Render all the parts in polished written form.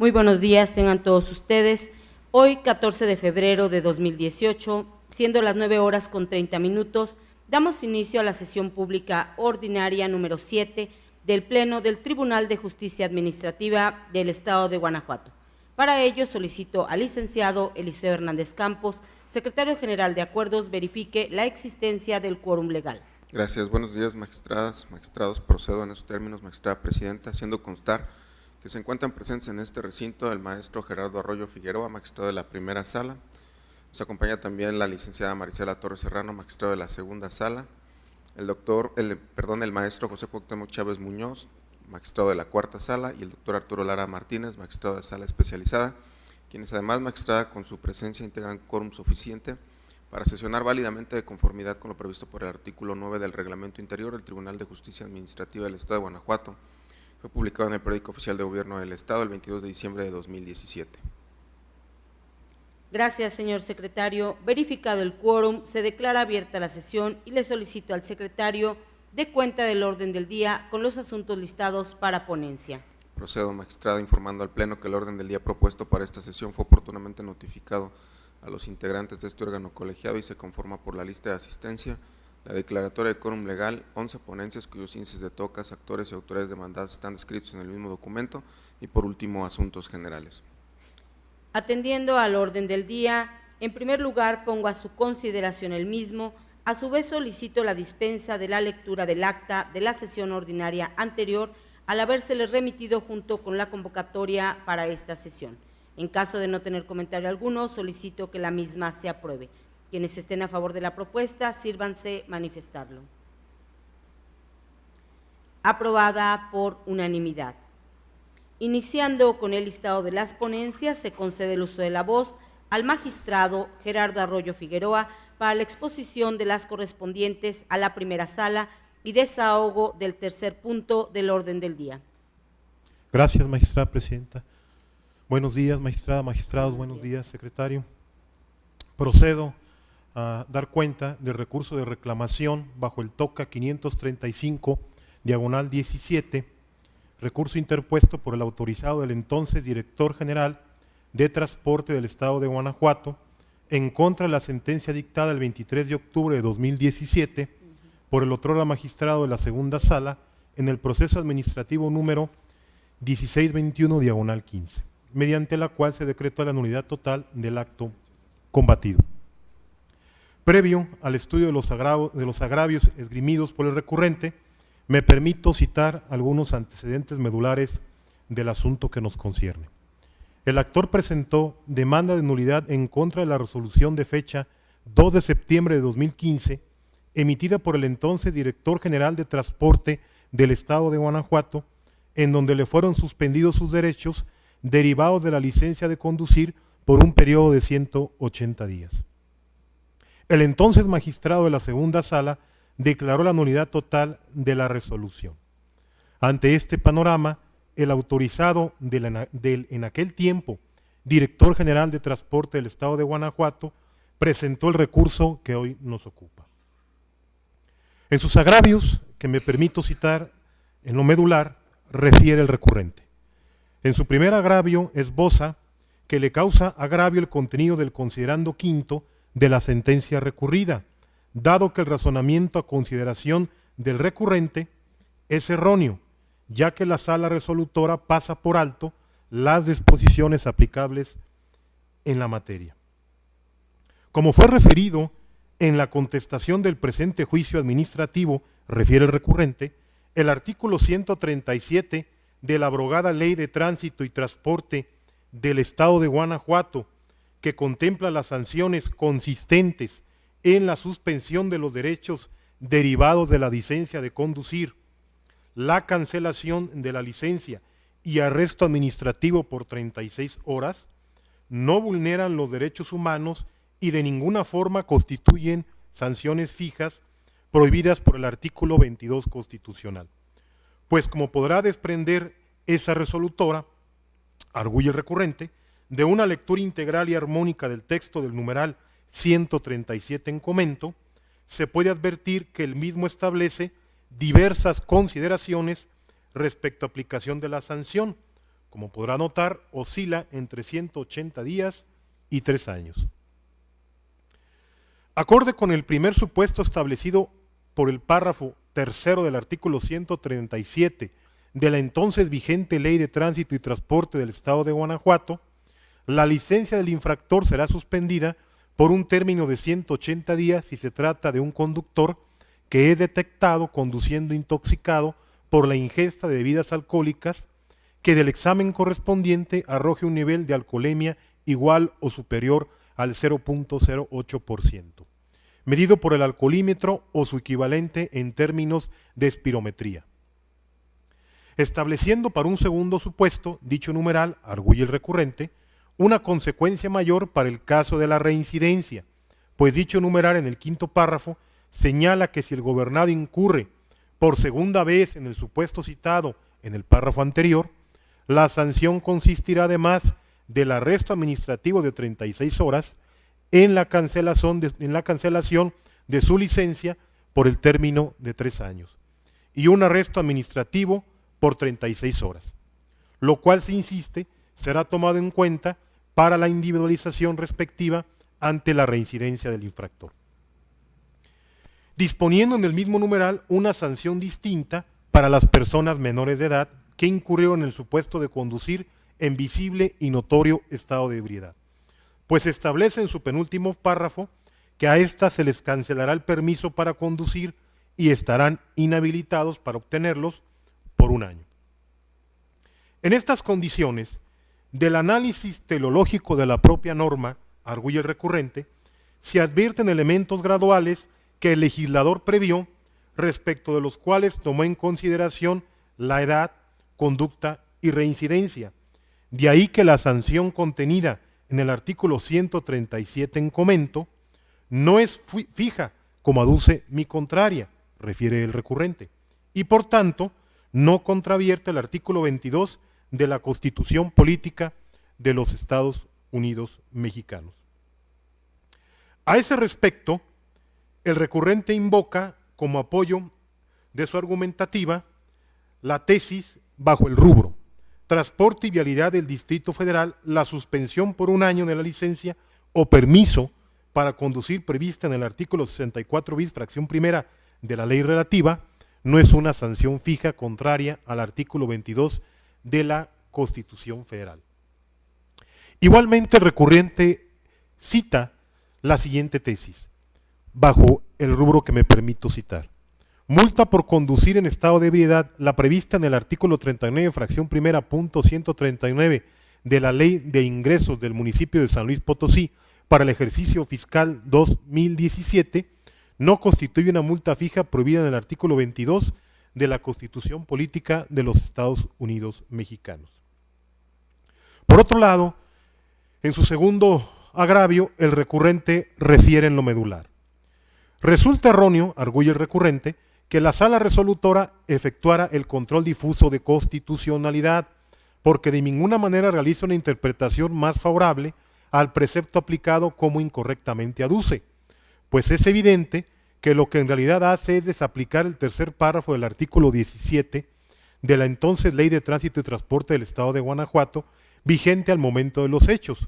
Muy buenos días, tengan todos ustedes. Hoy, 14 de febrero de 2018, siendo las 9:30, damos inicio a la sesión pública ordinaria número 7 del Pleno del Tribunal de Justicia Administrativa del Estado de Guanajuato. Para ello, solicito al licenciado Eliseo Hernández Campos, secretario general de Acuerdos, verifique la existencia del quórum legal. Gracias. Buenos días, magistradas, magistrados. Procedo en esos términos, magistrada presidenta, haciendo constar que se encuentran presentes en este recinto el maestro Gerardo Arroyo Figueroa, magistrado de la primera sala. Nos acompaña también la licenciada Marisela Torres Serrano, magistrado de la segunda sala. El maestro José Cuauhtémoc Chávez Muñoz, magistrado de la cuarta sala, y el doctor Arturo Lara Martínez, magistrado de sala especializada, quienes además, magistrada, con su presencia integran quórum suficiente para sesionar válidamente de conformidad con lo previsto por el artículo 9 del Reglamento Interior del Tribunal de Justicia Administrativa del Estado de Guanajuato. Fue publicado en el Periódico Oficial de Gobierno del Estado el 22 de diciembre de 2017. Gracias, señor secretario. Verificado el quórum, se declara abierta la sesión y le solicito al secretario dé cuenta del orden del día con los asuntos listados para ponencia. Procedo, magistrada, informando al Pleno que el orden del día propuesto para esta sesión fue oportunamente notificado a los integrantes de este órgano colegiado y se conforma por la lista de asistencia, la declaratoria de quórum legal, 11 ponencias cuyos índices de tocas, actores y autores demandadas están descritos en el mismo documento y por último asuntos generales. Atendiendo al orden del día, en primer lugar pongo a su consideración el mismo. A su vez solicito la dispensa de la lectura del acta de la sesión ordinaria anterior al habérsele remitido junto con la convocatoria para esta sesión. En caso de no tener comentario alguno, solicito que la misma se apruebe. Quienes estén a favor de la propuesta, sírvanse manifestarlo. Aprobada por unanimidad. Iniciando con el listado de las ponencias, se concede el uso de la voz al magistrado Gerardo Arroyo Figueroa para la exposición de las correspondientes a la primera sala y desahogo del tercer punto del orden del día. Gracias, magistrada presidenta. Buenos días, magistrada, magistrados, buenos días, secretario. Procedo a dar cuenta del recurso de reclamación bajo el TOCA 535/17, recurso interpuesto por el autorizado del entonces director general de Transporte del Estado de Guanajuato en contra de la sentencia dictada el 23 de octubre de 2017 por el otrora magistrado de la segunda sala en el proceso administrativo número 1621/15, mediante la cual se decretó la nulidad total del acto combatido. Previo al estudio de los agravios esgrimidos por el recurrente, me permito citar algunos antecedentes medulares del asunto que nos concierne. El actor presentó demanda de nulidad en contra de la resolución de fecha 2 de septiembre de 2015, emitida por el entonces director general de Transporte del Estado de Guanajuato, en donde le fueron suspendidos sus derechos derivados de la licencia de conducir por un periodo de 180 días. El entonces magistrado de la segunda sala declaró la nulidad total de la resolución. Ante este panorama, el autorizado del en aquel tiempo director general de Transporte del Estado de Guanajuato presentó el recurso que hoy nos ocupa. En sus agravios, que me permito citar en lo medular, refiere el recurrente. En su primer agravio esboza que le causa agravio el contenido del considerando quinto de la sentencia recurrida, dado que el razonamiento a consideración del recurrente es erróneo, ya que la sala resolutora pasa por alto las disposiciones aplicables en la materia. Como fue referido en la contestación del presente juicio administrativo, refiere el recurrente, el artículo 137 de la abrogada Ley de Tránsito y Transporte del Estado de Guanajuato, que contempla las sanciones consistentes en la suspensión de los derechos derivados de la licencia de conducir, la cancelación de la licencia y arresto administrativo por 36 horas, no vulneran los derechos humanos y de ninguna forma constituyen sanciones fijas prohibidas por el artículo 22 constitucional. Pues como podrá desprender esa resolutora, arguye el recurrente, de una lectura integral y armónica del texto del numeral 137 en comento, se puede advertir que el mismo establece diversas consideraciones respecto a aplicación de la sanción, como podrá notar, oscila entre 180 días y 3 años. Acorde con el primer supuesto establecido por el párrafo tercero del artículo 137 de la entonces vigente Ley de Tránsito y Transporte del Estado de Guanajuato, la licencia del infractor será suspendida por un término de 180 días si se trata de un conductor que es detectado conduciendo intoxicado por la ingesta de bebidas alcohólicas, que del examen correspondiente arroje un nivel de alcoholemia igual o superior al 0.08%, medido por el alcoholímetro o su equivalente en términos de espirometría. Estableciendo para un segundo supuesto, dicho numeral, arguye el recurrente, una consecuencia mayor para el caso de la reincidencia, pues dicho numeral en el quinto párrafo señala que si el gobernado incurre por segunda vez en el supuesto citado en el párrafo anterior, la sanción consistirá además del arresto administrativo de 36 horas en la cancelación de su licencia por el término de 3 años y un arresto administrativo por 36 horas, lo cual, se insiste, será tomado en cuenta para la individualización respectiva ante la reincidencia del infractor, disponiendo en el mismo numeral una sanción distinta para las personas menores de edad que incurrieron en el supuesto de conducir en visible y notorio estado de ebriedad, pues establece en su penúltimo párrafo que a éstas se les cancelará el permiso para conducir y estarán inhabilitados para obtenerlos por 1 año. En estas condiciones, del análisis teleológico de la propia norma, arguye el recurrente, se advierten elementos graduales que el legislador previó, respecto de los cuales tomó en consideración la edad, conducta y reincidencia. De ahí que la sanción contenida en el artículo 137 en comento no es fija, como aduce mi contraria, refiere el recurrente, y por tanto no contravierte el artículo 22 de la Constitución Política de los Estados Unidos Mexicanos. A ese respecto, el recurrente invoca como apoyo de su argumentativa la tesis bajo el rubro Transporte y Vialidad del Distrito Federal, la suspensión por 1 año de la licencia o permiso para conducir prevista en el artículo 64 bis, fracción primera de la ley relativa, no es una sanción fija contraria al artículo 22 de la Constitución Federal. Igualmente, el recurrente cita la siguiente tesis, bajo el rubro que me permito citar. Multa por conducir en estado de ebriedad, la prevista en el artículo 39, fracción primera, punto 139 de la Ley de Ingresos del municipio de San Luis Potosí para el ejercicio fiscal 2017, no constituye una multa fija prohibida en el artículo 22 de la Constitución Política de los Estados Unidos Mexicanos. Por otro lado, en su segundo agravio, el recurrente refiere en lo medular. Resulta erróneo, arguye el recurrente, que la sala resolutora efectuara el control difuso de constitucionalidad, porque de ninguna manera realiza una interpretación más favorable al precepto aplicado como incorrectamente aduce, pues es evidente que lo que en realidad hace es desaplicar el tercer párrafo del artículo 17 de la entonces Ley de Tránsito y Transporte del Estado de Guanajuato, vigente al momento de los hechos,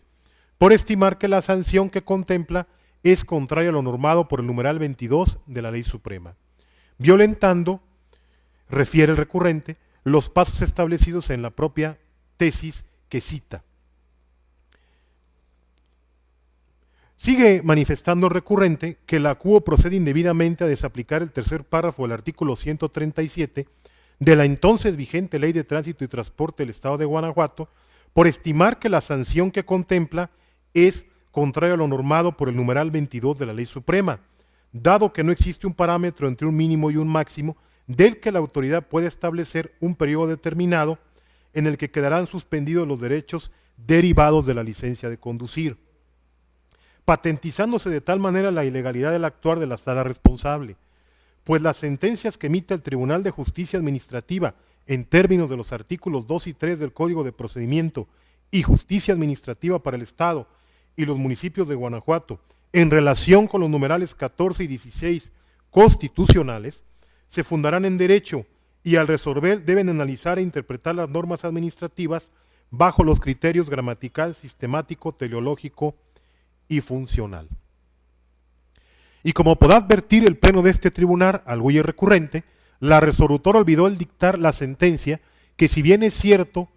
por estimar que la sanción que contempla es contraria a lo normado por el numeral 22 de la Ley Suprema, violentando, refiere el recurrente, los pasos establecidos en la propia tesis que cita. Sigue manifestando el recurrente que la CUO procede indebidamente a desaplicar el tercer párrafo del artículo 137 de la entonces vigente Ley de Tránsito y Transporte del Estado de Guanajuato, por estimar que la sanción que contempla es contraria a lo normado por el numeral 22 de la Ley Suprema, dado que no existe un parámetro entre un mínimo y un máximo del que la autoridad puede establecer un periodo determinado en el que quedarán suspendidos los derechos derivados de la licencia de conducir, patentizándose de tal manera la ilegalidad del actuar de la sala responsable, pues las sentencias que emite el Tribunal de Justicia Administrativa en términos de los artículos 2 y 3 del Código de Procedimiento y Justicia Administrativa para el Estado y los municipios de Guanajuato en relación con los numerales 14 y 16 constitucionales, se fundarán en derecho y al resolver deben analizar e interpretar las normas administrativas bajo los criterios gramatical, sistemático, teleológico y funcional. Y como podrá advertir el pleno de este tribunal, al güey recurrente, la resolutora olvidó el dictar la sentencia que, si bien es cierto,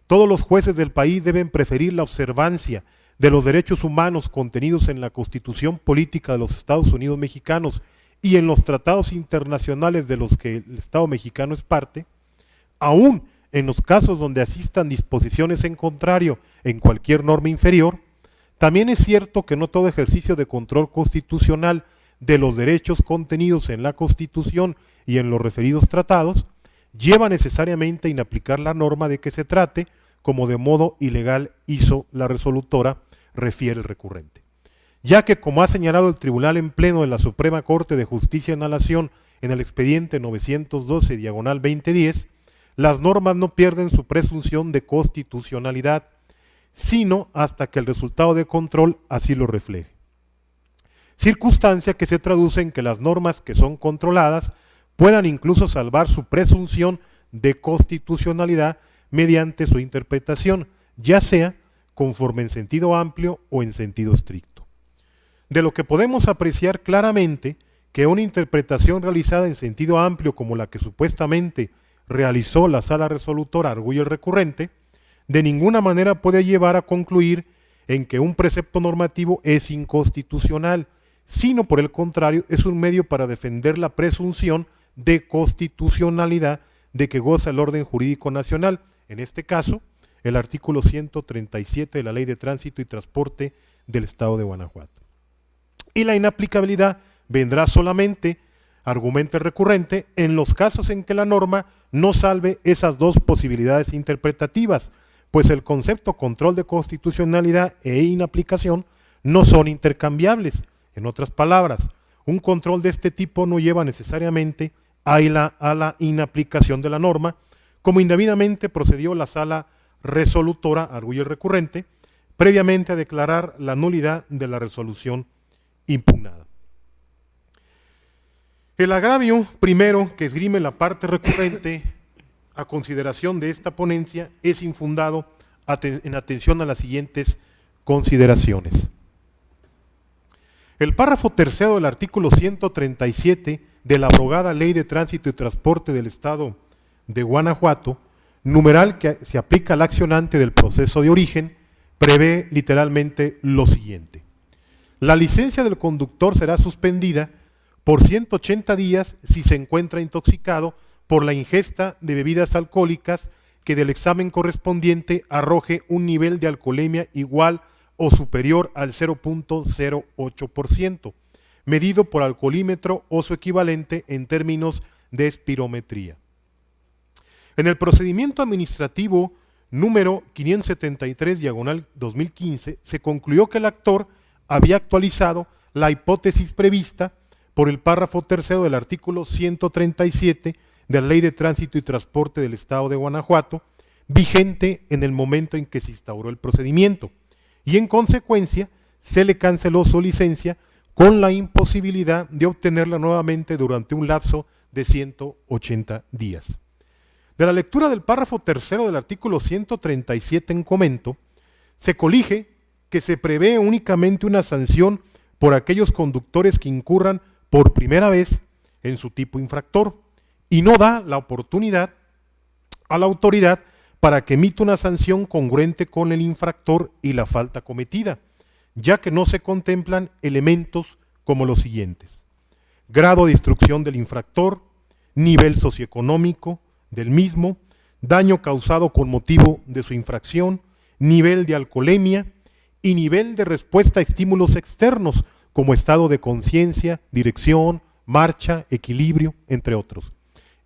todos los jueces del país deben preferir la observancia de los derechos humanos contenidos en la Constitución Política de los Estados Unidos Mexicanos y en los tratados internacionales de los que el Estado mexicano es parte, aún en los casos donde asistan disposiciones en contrario en cualquier norma inferior, también es cierto que no todo ejercicio de control constitucional de los derechos contenidos en la Constitución y en los referidos tratados lleva necesariamente a inaplicar la norma de que se trate, como de modo ilegal hizo la resolutora, refiere el recurrente. Ya que, como ha señalado el Tribunal en Pleno de la Suprema Corte de Justicia de la Nación en el expediente 912/2010, las normas no pierden su presunción de constitucionalidad, sino hasta que el resultado de control así lo refleje. Circunstancia que se traduce en que las normas que son controladas puedan incluso salvar su presunción de constitucionalidad mediante su interpretación, ya sea conforme en sentido amplio o en sentido estricto. De lo que podemos apreciar claramente que una interpretación realizada en sentido amplio como la que supuestamente realizó la Sala Resolutora Argüello el Recurrente, de ninguna manera puede llevar a concluir en que un precepto normativo es inconstitucional, sino por el contrario es un medio para defender la presunción de constitucionalidad de que goza el orden jurídico nacional, en este caso, el artículo 137 de la Ley de Tránsito y Transporte del Estado de Guanajuato. Y la inaplicabilidad vendrá solamente, argumenta el recurrente, en los casos en que la norma no salve esas dos posibilidades interpretativas, pues el concepto control de constitucionalidad e inaplicación no son intercambiables. En otras palabras, un control de este tipo no lleva necesariamente a la inaplicación de la norma, como indebidamente procedió la Sala Resolutora Argüello Recurrente, previamente a declarar la nulidad de la resolución impugnada. El agravio primero que esgrime la parte recurrente a consideración de esta ponencia es infundado en atención a las siguientes consideraciones. El párrafo tercero del artículo 137 de la abrogada Ley de Tránsito y Transporte del Estado de Guanajuato, numeral que se aplica al accionante del proceso de origen, prevé literalmente lo siguiente. La licencia del conductor será suspendida por 180 días si se encuentra intoxicado por la ingesta de bebidas alcohólicas que del examen correspondiente arroje un nivel de alcoholemia igual o superior al 0.08%, medido por alcoholímetro o su equivalente en términos de espirometría. En el procedimiento administrativo número 573/2015 se concluyó que el actor había actualizado la hipótesis prevista por el párrafo tercero del artículo 137 de la Ley de Tránsito y Transporte del Estado de Guanajuato, vigente en el momento en que se instauró el procedimiento, y en consecuencia se le canceló su licencia con la imposibilidad de obtenerla nuevamente durante un lapso de 180 días. De la lectura del párrafo tercero del artículo 137 en comento, se colige que se prevé únicamente una sanción por aquellos conductores que incurran por primera vez en su tipo infractor y no da la oportunidad a la autoridad para que emita una sanción congruente con el infractor y la falta cometida, ya que no se contemplan elementos como los siguientes: grado de instrucción del infractor, nivel socioeconómico del mismo, daño causado con motivo de su infracción, nivel de alcoholemia y nivel de respuesta a estímulos externos como estado de conciencia, dirección, marcha, equilibrio, entre otros.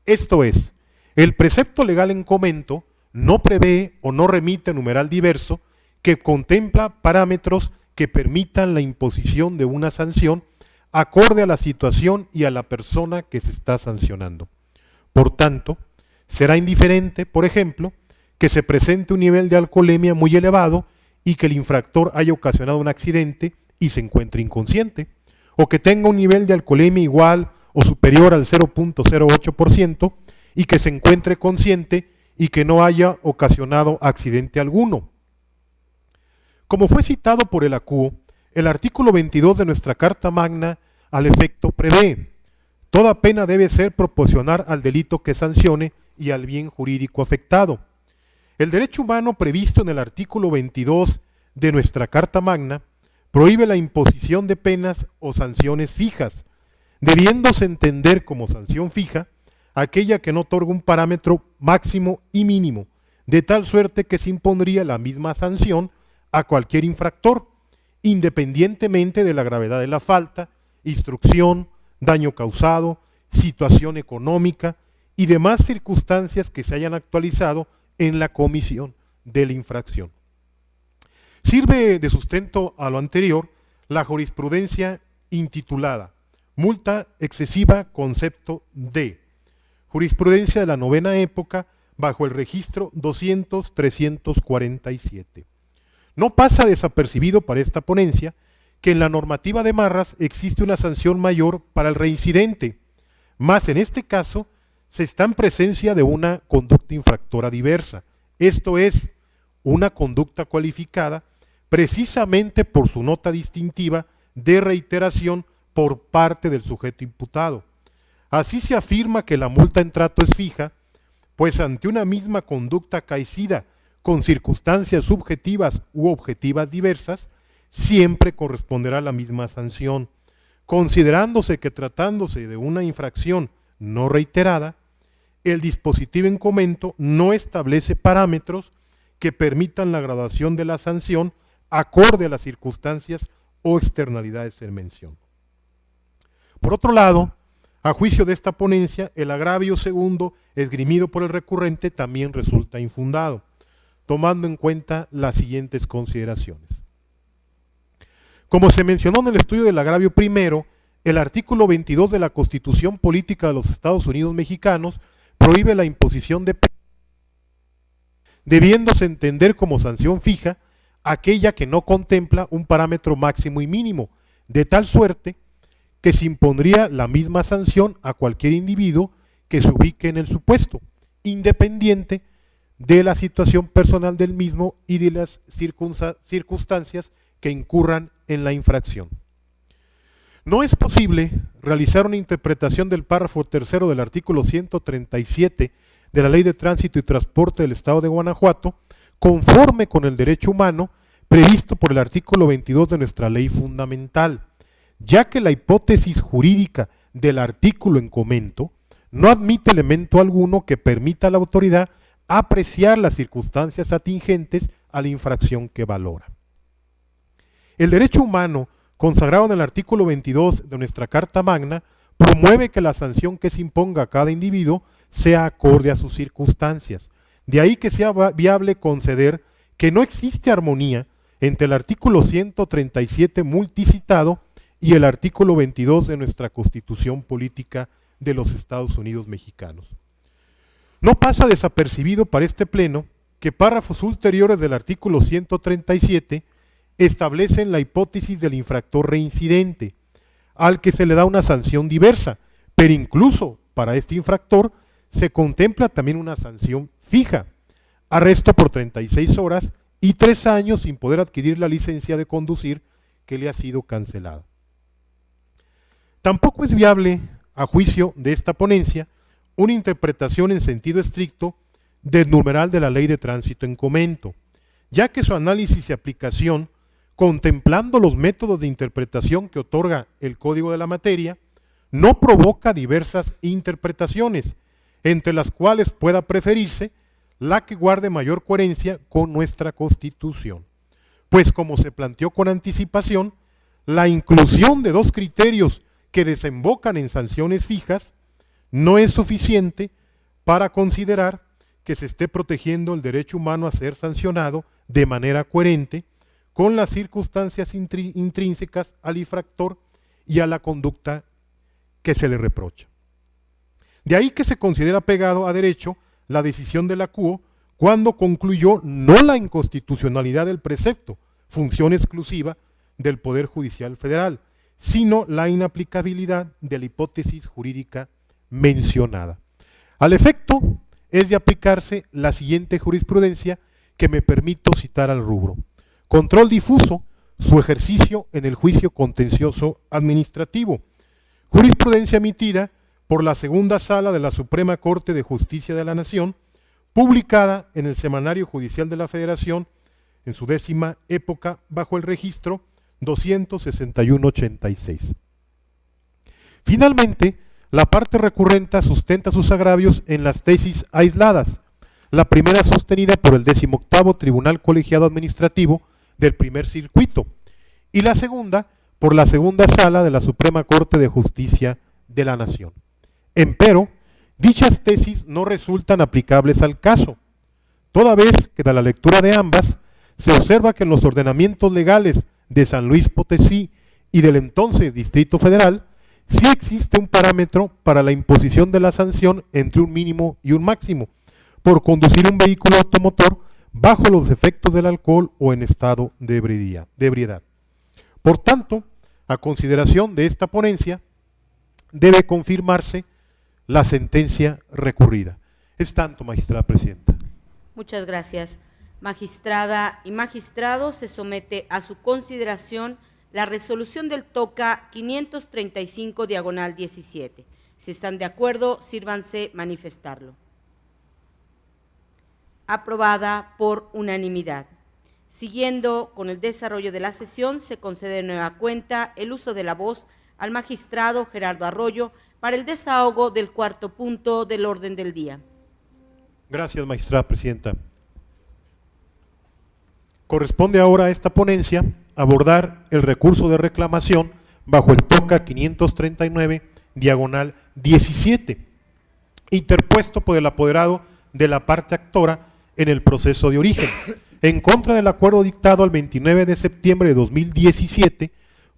Esto es, el precepto legal en comento no prevé o no remite numeral diverso que contempla parámetros que permitan la imposición de una sanción acorde a la situación y a la persona que se está sancionando. Por tanto, será indiferente, por ejemplo, que se presente un nivel de alcoholemia muy elevado y que el infractor haya ocasionado un accidente y se encuentre inconsciente, o que tenga un nivel de alcoholemia igual o superior al 0.08% y que se encuentre consciente y que no haya ocasionado accidente alguno. Como fue citado por el ACUO, el artículo 22 de nuestra Carta Magna al efecto prevé: toda pena debe ser proporcional al delito que sancione y al bien jurídico afectado. El derecho humano previsto en el artículo 22 de nuestra Carta Magna prohíbe la imposición de penas o sanciones fijas, debiéndose entender como sanción fija aquella que no otorga un parámetro máximo y mínimo, de tal suerte que se impondría la misma sanción a cualquier infractor, independientemente de la gravedad de la falta, instrucción, daño causado, situación económica y demás circunstancias que se hayan actualizado en la comisión de la infracción. Sirve de sustento a lo anterior la jurisprudencia intitulada Multa excesiva concepto D, jurisprudencia de la novena época bajo el registro 200-347. No pasa desapercibido para esta ponencia que en la normativa de Marras existe una sanción mayor para el reincidente, más en este caso se está en presencia de una conducta infractora diversa, esto es, una conducta cualificada precisamente por su nota distintiva de reiteración por parte del sujeto imputado. Así se afirma que la multa en trato es fija, pues ante una misma conducta acaecida con circunstancias subjetivas u objetivas diversas, siempre corresponderá la misma sanción, considerándose que tratándose de una infracción no reiterada, el dispositivo en comento no establece parámetros que permitan la graduación de la sanción acorde a las circunstancias o externalidades en mención. Por otro lado, a juicio de esta ponencia, el agravio segundo esgrimido por el recurrente también resulta infundado, tomando en cuenta las siguientes consideraciones. Como se mencionó en el estudio del agravio primero, el artículo 22 de la Constitución Política de los Estados Unidos Mexicanos prohíbe la imposición de penas, debiéndose entender como sanción fija aquella que no contempla un parámetro máximo y mínimo, de tal suerte que se impondría la misma sanción a cualquier individuo que se ubique en el supuesto, independiente de la situación personal del mismo y de las circunstancias que incurran en la infracción. No es posible realizar una interpretación del párrafo tercero del artículo 137 de la Ley de Tránsito y Transporte del Estado de Guanajuato conforme con el derecho humano previsto por el artículo 22 de nuestra ley fundamental, ya que la hipótesis jurídica del artículo en comento no admite elemento alguno que permita a la autoridad apreciar las circunstancias atingentes a la infracción que valora. El derecho humano, consagrado en el artículo 22 de nuestra Carta Magna, promueve que la sanción que se imponga a cada individuo sea acorde a sus circunstancias. De ahí que sea viable conceder que no existe armonía entre el artículo 137 multicitado y el artículo 22 de nuestra Constitución Política de los Estados Unidos Mexicanos. No pasa desapercibido para este pleno que párrafos ulteriores del artículo 137 establecen la hipótesis del infractor reincidente, al que se le da una sanción diversa, pero incluso para este infractor se contempla también una sanción fija, arresto por 36 horas y 3 años sin poder adquirir la licencia de conducir que le ha sido cancelada. Tampoco es viable, a juicio de esta ponencia, una interpretación en sentido estricto del numeral de la Ley de Tránsito en comento, ya que su análisis y aplicación, contemplando los métodos de interpretación que otorga el Código de la Materia, no provoca diversas interpretaciones, entre las cuales pueda preferirse la que guarde mayor coherencia con nuestra Constitución. Pues como se planteó con anticipación, la inclusión de 2 criterios que desembocan en sanciones fijas no es suficiente para considerar que se esté protegiendo el derecho humano a ser sancionado de manera coherente con las circunstancias intrínsecas al infractor y a la conducta que se le reprocha. De ahí que se considera pegado a derecho la decisión de la CUO cuando concluyó no la inconstitucionalidad del precepto, función exclusiva del Poder Judicial Federal, sino la inaplicabilidad de la hipótesis jurídica mencionada. Al efecto, es de aplicarse la siguiente jurisprudencia que me permito citar al rubro. Control difuso, su ejercicio en el juicio contencioso administrativo. Jurisprudencia emitida por la segunda sala de la Suprema Corte de Justicia de la Nación, publicada en el Semanario Judicial de la Federación en su 10ª época bajo el registro 26186. Finalmente, la parte recurrente sustenta sus agravios en las tesis aisladas, la primera sostenida por el 18º Tribunal Colegiado Administrativo del Primer Circuito y la segunda por la segunda sala de la Suprema Corte de Justicia de la Nación. Empero, dichas tesis no resultan aplicables al caso, toda vez que de la lectura de ambas se observa que en los ordenamientos legales de San Luis Potosí y del entonces Distrito Federal sí existe un parámetro para la imposición de la sanción entre un mínimo y un máximo por conducir un vehículo automotor bajo los efectos del alcohol o en estado de ebriedad. Por tanto, a consideración de esta ponencia, debe confirmarse la sentencia recurrida. Es tanto, magistrada presidenta. Muchas gracias. Magistrada y magistrado, se somete a su consideración la resolución del TOCA 535/17. Si están de acuerdo, sírvanse manifestarlo. Aprobada por unanimidad. Siguiendo con el desarrollo de la sesión, se concede de nueva cuenta el uso de la voz al magistrado Gerardo Arroyo para el desahogo del cuarto punto del orden del día. Gracias, magistrada presidenta. Corresponde ahora a esta ponencia abordar el recurso de reclamación bajo el TOCA 539/17, interpuesto por el apoderado de la parte actora en el proceso de origen, en contra del acuerdo dictado el 29 de septiembre de 2017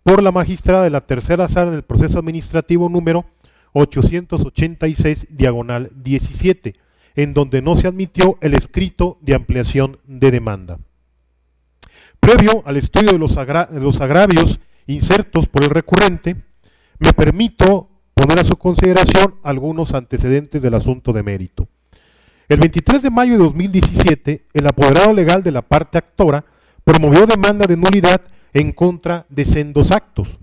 por la magistrada de la tercera sala del proceso administrativo número 886/17, en donde no se admitió el escrito de ampliación de demanda. Previo al estudio de los agravios insertos por el recurrente, me permito poner a su consideración algunos antecedentes del asunto de mérito. El 23 de mayo de 2017, el apoderado legal de la parte actora promovió demanda de nulidad en contra de sendos actos.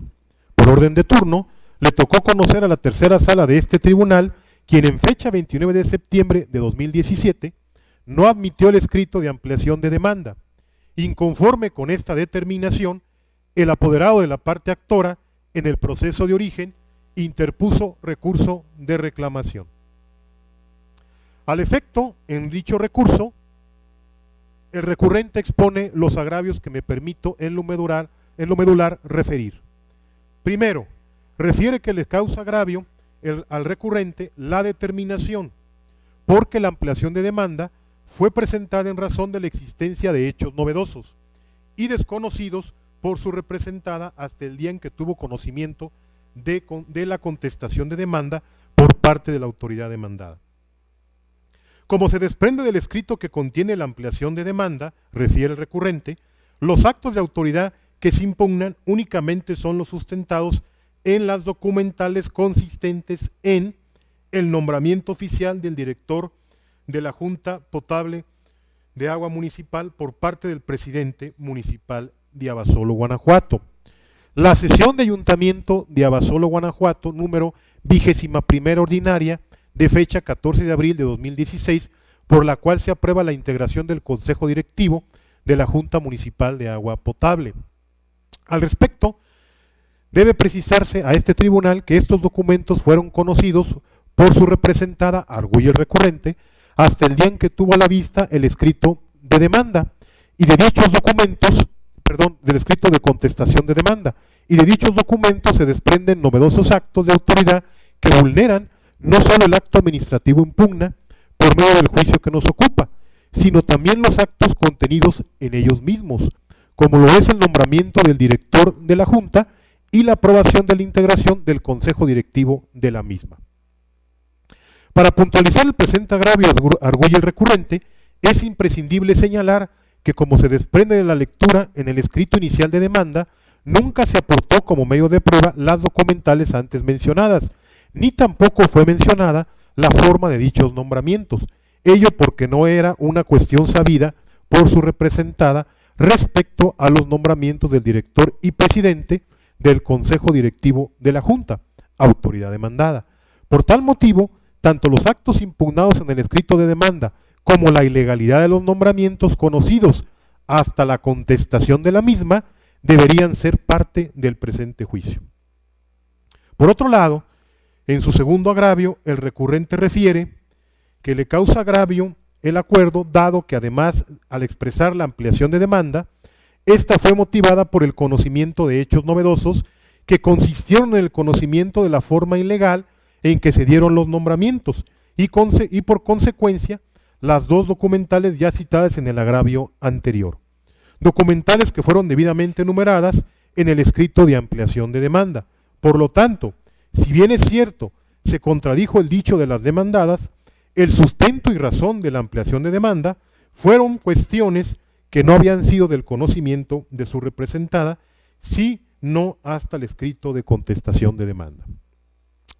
Por orden de turno, le tocó conocer a la tercera sala de este tribunal, quien en fecha 29 de septiembre de 2017 no admitió el escrito de ampliación de demanda. Inconforme con esta determinación, el apoderado de la parte actora en el proceso de origen interpuso recurso de reclamación. Al efecto, en dicho recurso, el recurrente expone los agravios que me permito en lo medular referir. Primero, refiere que le causa agravio al recurrente la determinación, porque la ampliación de demanda fue presentada en razón de la existencia de hechos novedosos y desconocidos por su representada hasta el día en que tuvo conocimiento de la contestación de demanda por parte de la autoridad demandada. Como se desprende del escrito que contiene la ampliación de demanda, refiere el recurrente, los actos de autoridad que se impugnan únicamente son los sustentados en las documentales consistentes en el nombramiento oficial del director de la Junta Potable de Agua Municipal por parte del presidente municipal de Abasolo, Guanajuato. La sesión de ayuntamiento de Abasolo, Guanajuato, número 21ª ordinaria, de fecha 14 de abril de 2016, por la cual se aprueba la integración del Consejo Directivo de la Junta Municipal de Agua Potable. Al respecto, debe precisarse a este tribunal que estos documentos fueron conocidos por su representada, Argüello el recurrente, hasta el día en que tuvo a la vista el escrito de demanda y de dichos documentos, del escrito de contestación de demanda, y de dichos documentos se desprenden novedosos actos de autoridad que vulneran no solo el acto administrativo en pugna por medio del juicio que nos ocupa, sino también los actos contenidos en ellos mismos, como lo es el nombramiento del director de la Junta y la aprobación de la integración del Consejo Directivo de la misma. Para puntualizar el presente agravio Argüello el recurrente, es imprescindible señalar que, como se desprende de la lectura en el escrito inicial de demanda, nunca se aportó como medio de prueba las documentales antes mencionadas, ni tampoco fue mencionada la forma de dichos nombramientos, ello porque no era una cuestión sabida por su representada respecto a los nombramientos del director y presidente del Consejo Directivo de la Junta, autoridad demandada. Por tal motivo, tanto los actos impugnados en el escrito de demanda como la ilegalidad de los nombramientos conocidos hasta la contestación de la misma deberían ser parte del presente juicio. Por otro lado, en su segundo agravio, el recurrente refiere que le causa agravio el acuerdo, dado que además, al expresar la ampliación de demanda, esta fue motivada por el conocimiento de hechos novedosos que consistieron en el conocimiento de la forma ilegal en que se dieron los nombramientos y por consecuencia las dos documentales ya citadas en el agravio anterior. Documentales que fueron debidamente numeradas en el escrito de ampliación de demanda. Por lo tanto, si bien es cierto, se contradijo el dicho de las demandadas, el sustento y razón de la ampliación de demanda fueron cuestiones que no habían sido del conocimiento de su representada, sino hasta el escrito de contestación de demanda.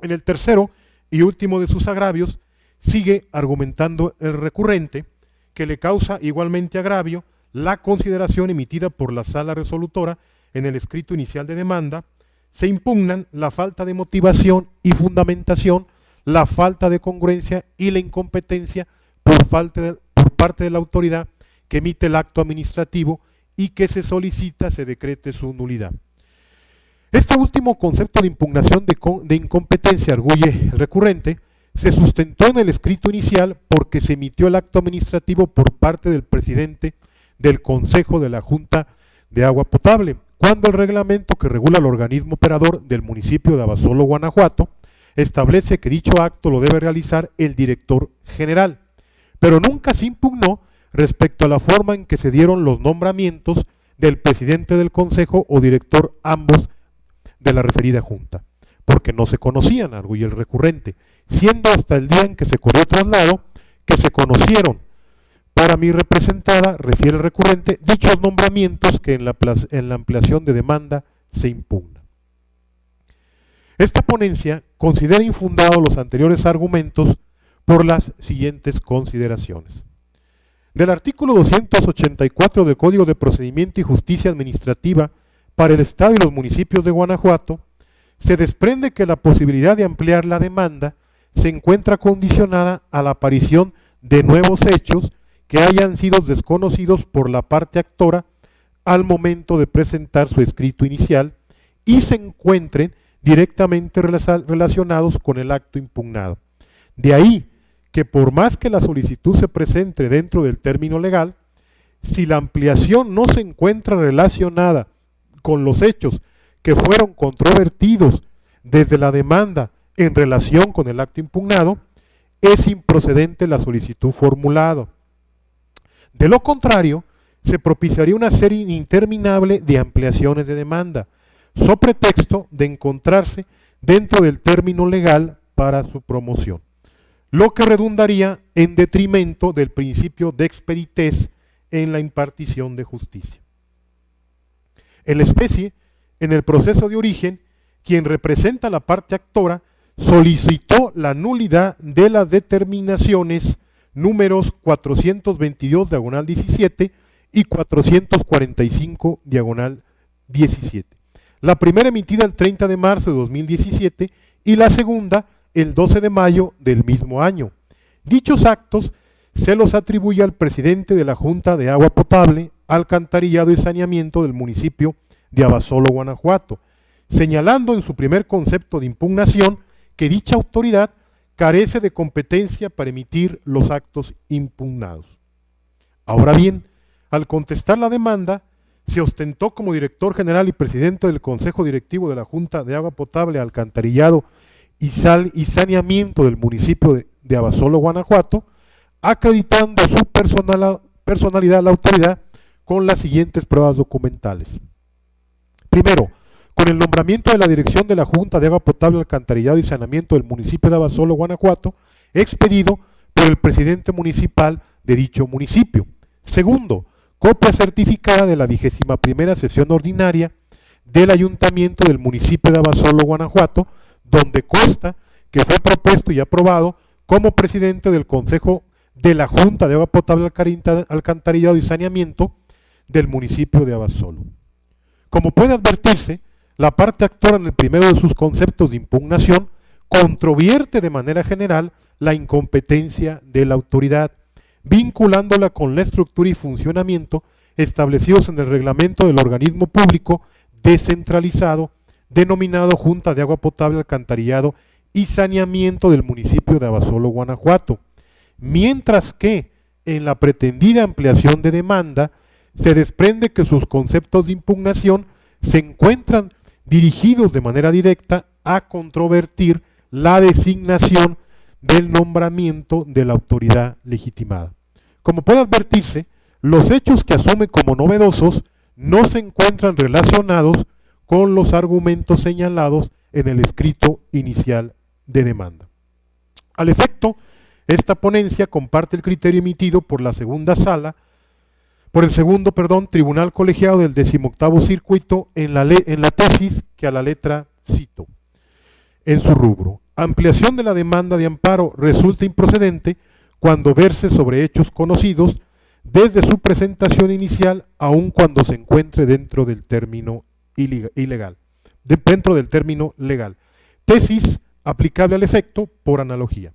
En el tercero y último de sus agravios, sigue argumentando el recurrente que le causa igualmente agravio la consideración emitida por la sala resolutora en el escrito inicial de demanda. Se impugnan la falta de motivación y fundamentación, la falta de congruencia y la incompetencia por parte de la autoridad que emite el acto administrativo y que se solicita se decrete su nulidad. Este último concepto de impugnación de incompetencia, arguye el recurrente, se sustentó en el escrito inicial porque se emitió el acto administrativo por parte del presidente del Consejo de la Junta de Agua Potable, cuando el reglamento que regula el organismo operador del municipio de Abasolo, Guanajuato, establece que dicho acto lo debe realizar el director general, pero nunca se impugnó respecto a la forma en que se dieron los nombramientos del presidente del Consejo o director ambos de la referida Junta, porque no se conocían, arguye el recurrente, siendo hasta el día en que se corrió traslado que se conocieron. Para mi representada, refiere el recurrente, dichos nombramientos que en la ampliación de demanda se impugnan. Esta ponencia considera infundados los anteriores argumentos por las siguientes consideraciones. Del artículo 284 del Código de Procedimiento y Justicia Administrativa para el Estado y los municipios de Guanajuato, se desprende que la posibilidad de ampliar la demanda se encuentra condicionada a la aparición de nuevos hechos que hayan sido desconocidos por la parte actora al momento de presentar su escrito inicial y se encuentren directamente relacionados con el acto impugnado. De ahí que por más que la solicitud se presente dentro del término legal, si la ampliación no se encuentra relacionada con los hechos que fueron controvertidos desde la demanda en relación con el acto impugnado, es improcedente la solicitud formulada. De lo contrario, se propiciaría una serie interminable de ampliaciones de demanda, so pretexto de encontrarse dentro del término legal para su promoción, lo que redundaría en detrimento del principio de expeditez en la impartición de justicia. En la especie, en el proceso de origen, quien representa la parte actora solicitó la nulidad de las determinaciones números 422/17 y 445/17. La primera emitida el 30 de marzo de 2017 y la segunda el 12 de mayo del mismo año. Dichos actos se los atribuye al presidente de la Junta de Agua Potable, Alcantarillado y Saneamiento del municipio de Abasolo, Guanajuato, señalando en su primer concepto de impugnación que dicha autoridad carece de competencia para emitir los actos impugnados. Ahora bien, al contestar la demanda, se ostentó como director general y presidente del Consejo Directivo de la Junta de Agua Potable, Alcantarillado y Saneamiento del municipio de Abasolo, Guanajuato, acreditando su personalidad a la autoridad con las siguientes pruebas documentales. Primero, con el nombramiento de la dirección de la Junta de Agua Potable, Alcantarillado y Saneamiento del municipio de Abasolo, Guanajuato, expedido por el presidente municipal de dicho municipio. Segundo, copia certificada de la 21ª sesión ordinaria del Ayuntamiento del municipio de Abasolo, Guanajuato, donde consta que fue propuesto y aprobado como presidente del Consejo de la Junta de Agua Potable, Alcantarillado y Saneamiento del municipio de Abasolo. Como puede advertirse, la parte actora en el primero de sus conceptos de impugnación controvierte de manera general la incompetencia de la autoridad, vinculándola con la estructura y funcionamiento establecidos en el reglamento del organismo público descentralizado denominado Junta de Agua Potable, Alcantarillado y Saneamiento del municipio de Abasolo, Guanajuato, mientras que en la pretendida ampliación de demanda se desprende que sus conceptos de impugnación se encuentran dirigidos de manera directa a controvertir la designación del nombramiento de la autoridad legitimada. Como puede advertirse, los hechos que asume como novedosos no se encuentran relacionados con los argumentos señalados en el escrito inicial de demanda. Al efecto, esta ponencia comparte el criterio emitido por la segunda sala, por el segundo, Tribunal Colegiado del 18º Circuito en la tesis que a la letra cito. En su rubro, ampliación de la demanda de amparo resulta improcedente cuando verse sobre hechos conocidos desde su presentación inicial, aun cuando se encuentre dentro del término ilegal, dentro del término legal. Tesis aplicable al efecto por analogía.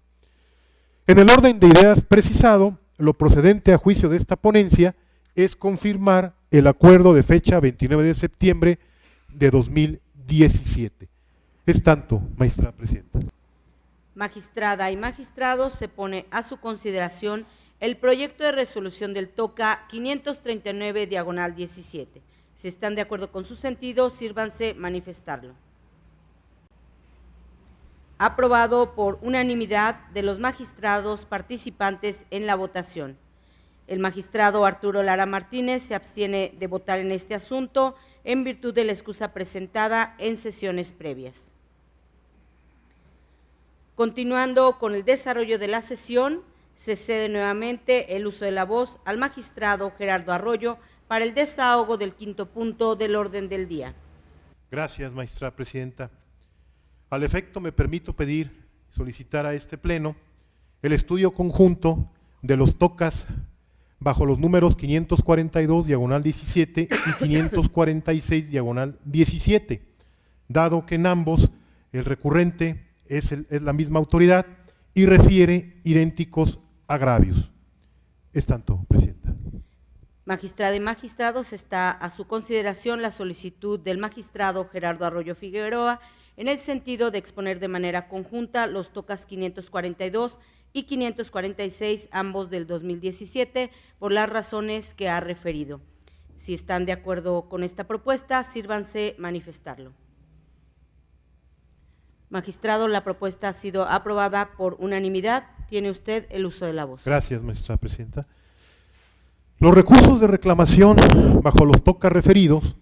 En el orden de ideas precisado, lo procedente a juicio de esta ponencia es confirmar el acuerdo de fecha 29 de septiembre de 2017. Es tanto, magistrada presidenta. Magistrada y magistrados, se pone a su consideración el proyecto de resolución del TOCA 539/17. Si están de acuerdo con su sentido, sírvanse manifestarlo. Aprobado por unanimidad de los magistrados participantes en la votación. El magistrado Arturo Lara Martínez se abstiene de votar en este asunto en virtud de la excusa presentada en sesiones previas. Continuando con el desarrollo de la sesión, se cede nuevamente el uso de la voz al magistrado Gerardo Arroyo para el desahogo del quinto punto del orden del día. Gracias, magistrada presidenta. Al efecto, me permito solicitar a este pleno el estudio conjunto de los TOCAS bajo los números 542/17 y 546/17, dado que en ambos el recurrente es la misma autoridad y refiere idénticos agravios. Es tanto, presidenta. Magistrada y magistrados, está a su consideración la solicitud del magistrado Gerardo Arroyo Figueroa en el sentido de exponer de manera conjunta los TOCAS 542 y 546, ambos del 2017, por las razones que ha referido. Si están de acuerdo con esta propuesta, sírvanse manifestarlo. Magistrado, la propuesta ha sido aprobada por unanimidad. Tiene usted el uso de la voz. Gracias, magistrada presidenta. Los recursos de reclamación bajo los TOCAS referidos,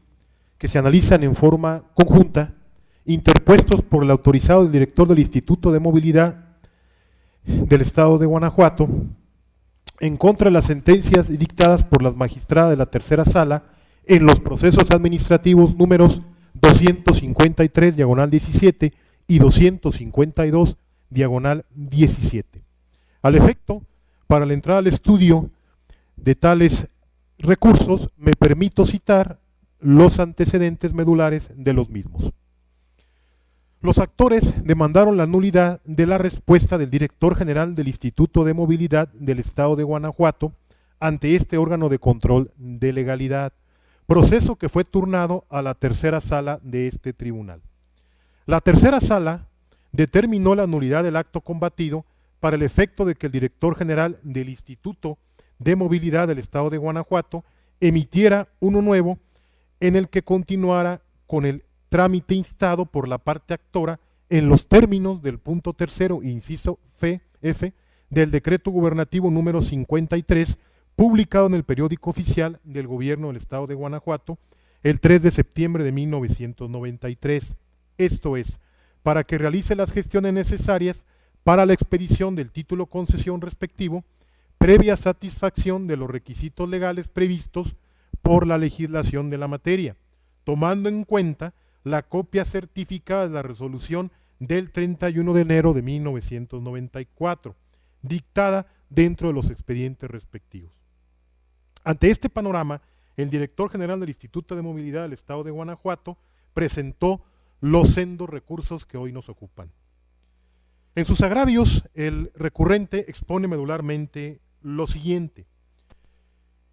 que se analizan en forma conjunta, interpuestos por el autorizado del director del Instituto de Movilidad del Estado de Guanajuato, en contra de las sentencias dictadas por las magistradas de la tercera sala en los procesos administrativos números 253/17 y 252/17. Al efecto, para la entrada al estudio de tales recursos, me permito citar los antecedentes medulares de los mismos. Los actores demandaron la nulidad de la respuesta del director general del Instituto de Movilidad del Estado de Guanajuato ante este órgano de control de legalidad, proceso que fue turnado a la tercera sala de este tribunal. La tercera sala determinó la nulidad del acto combatido para el efecto de que el director general del Instituto de Movilidad del Estado de Guanajuato emitiera uno nuevo en el que continuara con el trámite instado por la parte actora en los términos del punto tercero, inciso F, del decreto gubernativo número 53, publicado en el periódico oficial del gobierno del Estado de Guanajuato el 3 de septiembre de 1993. Esto es, para que realice las gestiones necesarias para la expedición del título concesión respectivo, previa satisfacción de los requisitos legales previstos por la legislación de la materia, tomando en cuenta la copia certificada de la resolución del 31 de enero de 1994, dictada dentro de los expedientes respectivos. Ante este panorama, el director general del Instituto de Movilidad del Estado de Guanajuato presentó los sendos recursos que hoy nos ocupan. En sus agravios, el recurrente expone medularmente lo siguiente.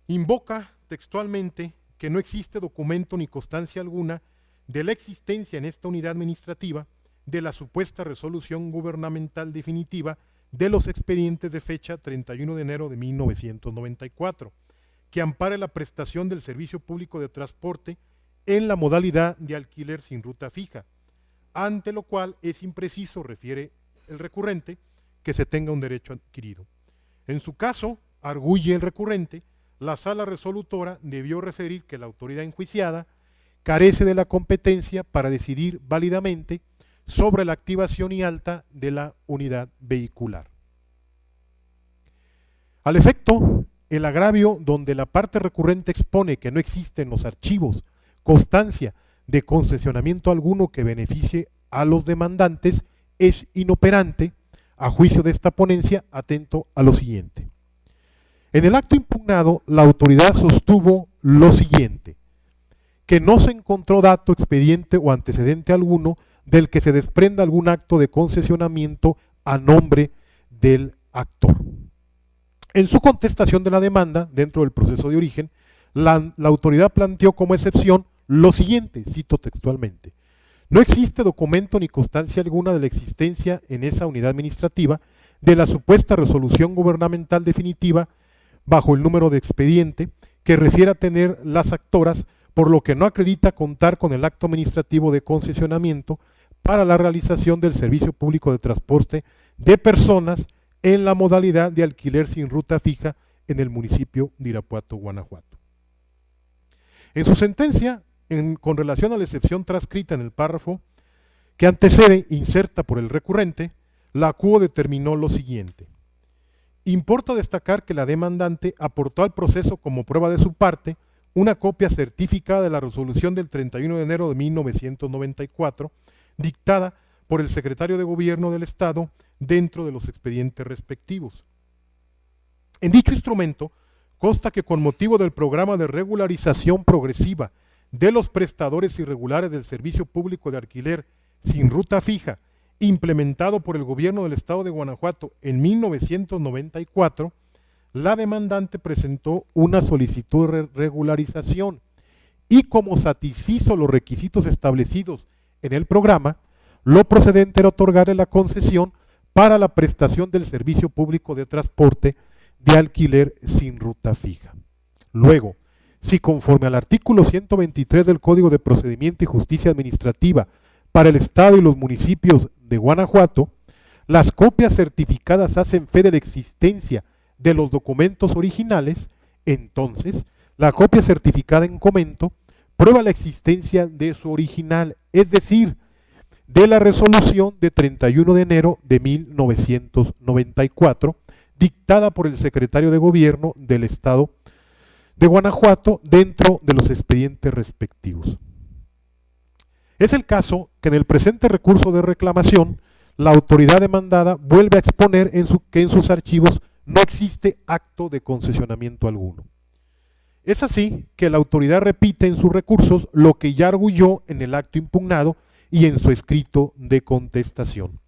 Invoca textualmente que no existe documento ni constancia alguna de la existencia en esta unidad administrativa de la supuesta resolución gubernamental definitiva de los expedientes de fecha 31 de enero de 1994, que ampare la prestación del servicio público de transporte en la modalidad de alquiler sin ruta fija, ante lo cual es impreciso, refiere el recurrente, que se tenga un derecho adquirido. En su caso, arguye el recurrente, la sala resolutora debió referir que la autoridad enjuiciada carece de la competencia para decidir válidamente sobre la activación y alta de la unidad vehicular. Al efecto, el agravio donde la parte recurrente expone que no existe en los archivos constancia de concesionamiento alguno que beneficie a los demandantes es inoperante, a juicio de esta ponencia, atento a lo siguiente. En el acto impugnado, la autoridad sostuvo lo siguiente, que no se encontró dato, expediente o antecedente alguno del que se desprenda algún acto de concesionamiento a nombre del actor. En su contestación de la demanda, dentro del proceso de origen, la autoridad planteó como excepción lo siguiente, cito textualmente: no existe documento ni constancia alguna de la existencia en esa unidad administrativa de la supuesta resolución gubernamental definitiva bajo el número de expediente que refiera tener las actoras, por lo que no acredita contar con el acto administrativo de concesionamiento para la realización del servicio público de transporte de personas en la modalidad de alquiler sin ruta fija en el municipio de Irapuato, Guanajuato. En su sentencia, con relación a la excepción transcrita en el párrafo que antecede, inserta por el recurrente, la CUO determinó lo siguiente. Importa destacar que la demandante aportó al proceso como prueba de su parte una copia certificada de la resolución del 31 de enero de 1994, dictada por el secretario de Gobierno del Estado dentro de los expedientes respectivos. En dicho instrumento consta que con motivo del programa de regularización progresiva de los prestadores irregulares del servicio público de alquiler sin ruta fija, implementado por el Gobierno del Estado de Guanajuato en 1994, la demandante presentó una solicitud de regularización y como satisfizo los requisitos establecidos en el programa, lo procedente era otorgarle la concesión para la prestación del servicio público de transporte de alquiler sin ruta fija. Luego, si conforme al artículo 123 del Código de Procedimiento y Justicia Administrativa para el Estado y los municipios de Guanajuato, las copias certificadas hacen fe de la existencia de los documentos originales, entonces la copia certificada en comento prueba la existencia de su original, es decir, de la resolución de 31 de enero de 1994, dictada por el secretario de Gobierno del Estado de Guanajuato dentro de los expedientes respectivos. Es el caso que en el presente recurso de reclamación, la autoridad demandada vuelve a exponer que en sus archivos no existe acto de concesionamiento alguno. Es así que la autoridad repite en sus recursos lo que ya arguyó en el acto impugnado y en su escrito de contestación.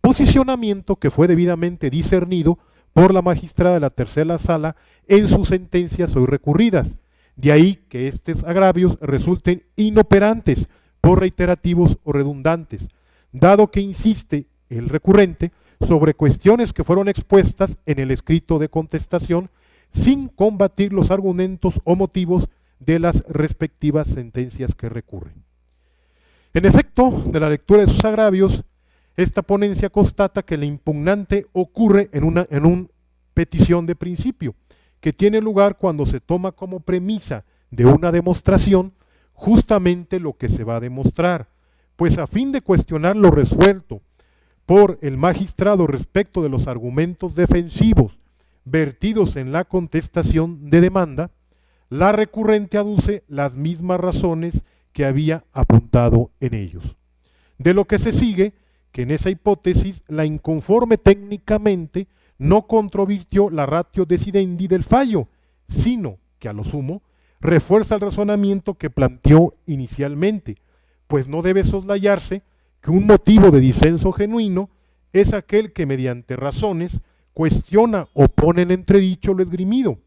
Posicionamiento que fue debidamente discernido por la magistrada de la tercera sala en sus sentencias hoy recurridas. De ahí que estos agravios resulten inoperantes por reiterativos o redundantes, dado que insiste el recurrente sobre cuestiones que fueron expuestas en el escrito de contestación sin combatir los argumentos o motivos de las respectivas sentencias que recurren. En efecto, de la lectura de sus agravios, esta ponencia constata que la impugnante ocurre en una petición de principio, que tiene lugar cuando se toma como premisa de una demostración justamente lo que se va a demostrar, pues a fin de cuestionar lo resuelto por el magistrado respecto de los argumentos defensivos vertidos en la contestación de demanda, la recurrente aduce las mismas razones que había apuntado en ellos. De lo que se sigue que en esa hipótesis la inconforme técnicamente no controvirtió la ratio decidendi del fallo, sino que a lo sumo refuerza el razonamiento que planteó inicialmente, pues no debe soslayarse que un motivo de disenso genuino es aquel que mediante razones cuestiona o pone en entredicho lo esgrimido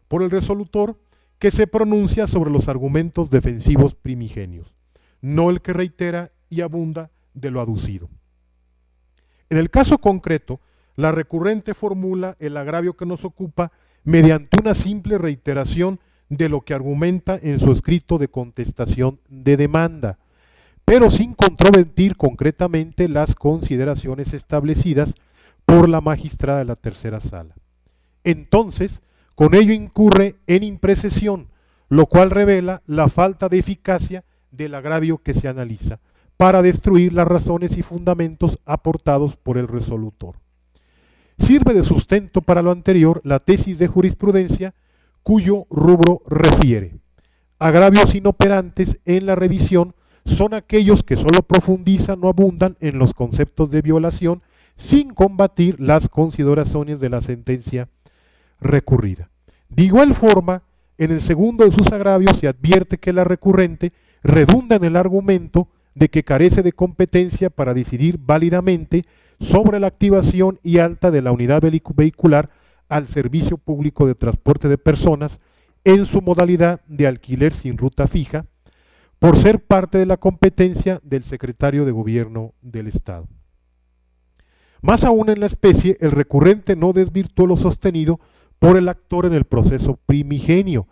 por el resolutor, que se pronuncia sobre los argumentos defensivos primigenios, no el que reitera y abunda de lo aducido. En el caso concreto, la recurrente formula el agravio que nos ocupa mediante una simple reiteración de lo que argumenta en su escrito de contestación de demanda, pero sin controvertir concretamente las consideraciones establecidas por la magistrada de la tercera sala. Entonces, con ello incurre en imprecesión, lo cual revela la falta de eficacia del agravio que se analiza, para destruir las razones y fundamentos aportados por el resolutor. Sirve de sustento para lo anterior la tesis de jurisprudencia, cuyo rubro refiere: agravios inoperantes en la revisión son aquellos que solo profundizan o abundan en los conceptos de violación sin combatir las consideraciones de la sentencia recurrida. De igual forma, en el segundo de sus agravios se advierte que la recurrente redunda en el argumento de que carece de competencia para decidir válidamente sobre la activación y alta de la unidad vehicular al servicio público de transporte de personas en su modalidad de alquiler sin ruta fija, por ser parte de la competencia del secretario de Gobierno del Estado. Más aún en la especie, el recurrente no desvirtuó lo sostenido por el actor en el proceso primigenio,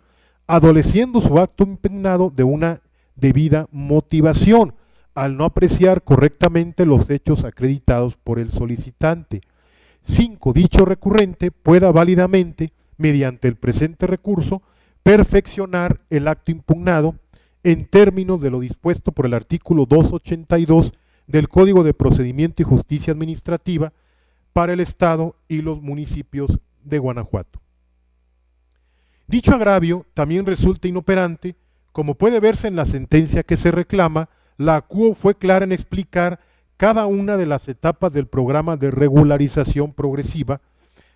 adoleciendo su acto impugnado de una debida motivación, al no apreciar correctamente los hechos acreditados por el solicitante. 5. Dicho recurrente pueda válidamente, mediante el presente recurso, perfeccionar el acto impugnado en términos de lo dispuesto por el artículo 282 del Código de Procedimiento y Justicia Administrativa para el Estado y los municipios de Guanajuato. Dicho agravio también resulta inoperante, como puede verse en la sentencia que se reclama. La ACUO fue clara en explicar cada una de las etapas del programa de regularización progresiva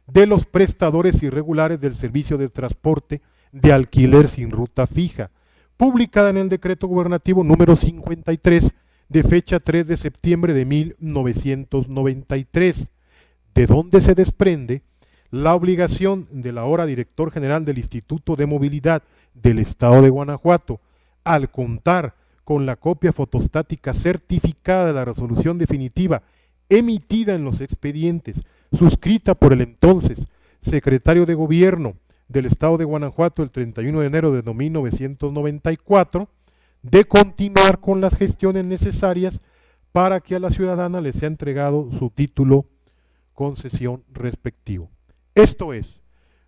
de los prestadores irregulares del servicio de transporte de alquiler sin ruta fija, publicada en el decreto gubernativo número 53 de fecha 3 de septiembre de 1993, de donde se desprende la obligación del ahora director general del Instituto de Movilidad del Estado de Guanajuato, al contar con la copia fotostática certificada de la resolución definitiva emitida en los expedientes, suscrita por el entonces secretario de Gobierno del Estado de Guanajuato el 31 de enero de 1994, de continuar con las gestiones necesarias para que a la ciudadana le sea entregado su título concesión respectivo. Esto es,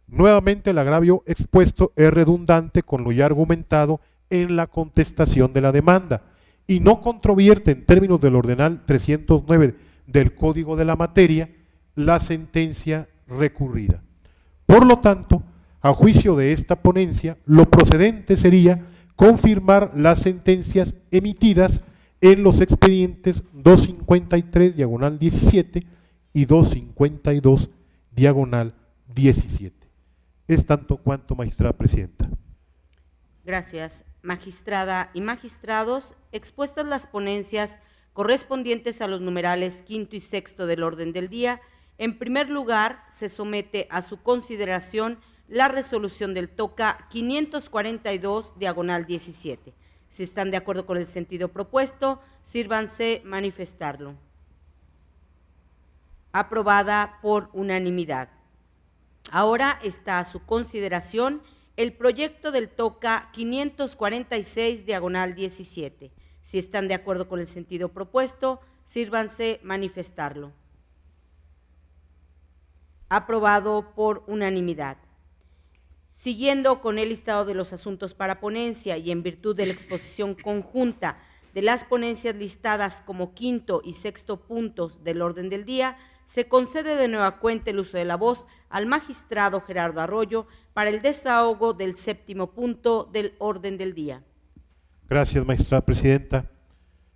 nuevamente el agravio expuesto es redundante con lo ya argumentado en la contestación de la demanda y no controvierte en términos del ordenal 309 del Código de la materia la sentencia recurrida. Por lo tanto, a juicio de esta ponencia, lo procedente sería confirmar las sentencias emitidas en los expedientes 253/17 y 252/17. Es tanto cuanto, magistrada presidenta. Gracias, magistrada y magistrados. Expuestas las ponencias correspondientes a los numerales quinto y sexto del orden del día, en primer lugar se somete a su consideración la resolución del TOCA 542/17. Si están de acuerdo con el sentido propuesto, sírvanse manifestarlo. Aprobada por unanimidad. Ahora está a su consideración el proyecto del TOCA 546/17. Si están de acuerdo con el sentido propuesto, sírvanse manifestarlo. Aprobado por unanimidad. Siguiendo con el listado de los asuntos para ponencia y en virtud de la exposición conjunta de las ponencias listadas como quinto y sexto puntos del orden del día, se concede de nueva cuenta el uso de la voz al magistrado Gerardo Arroyo para el desahogo del séptimo punto del orden del día. Gracias, magistrada presidenta.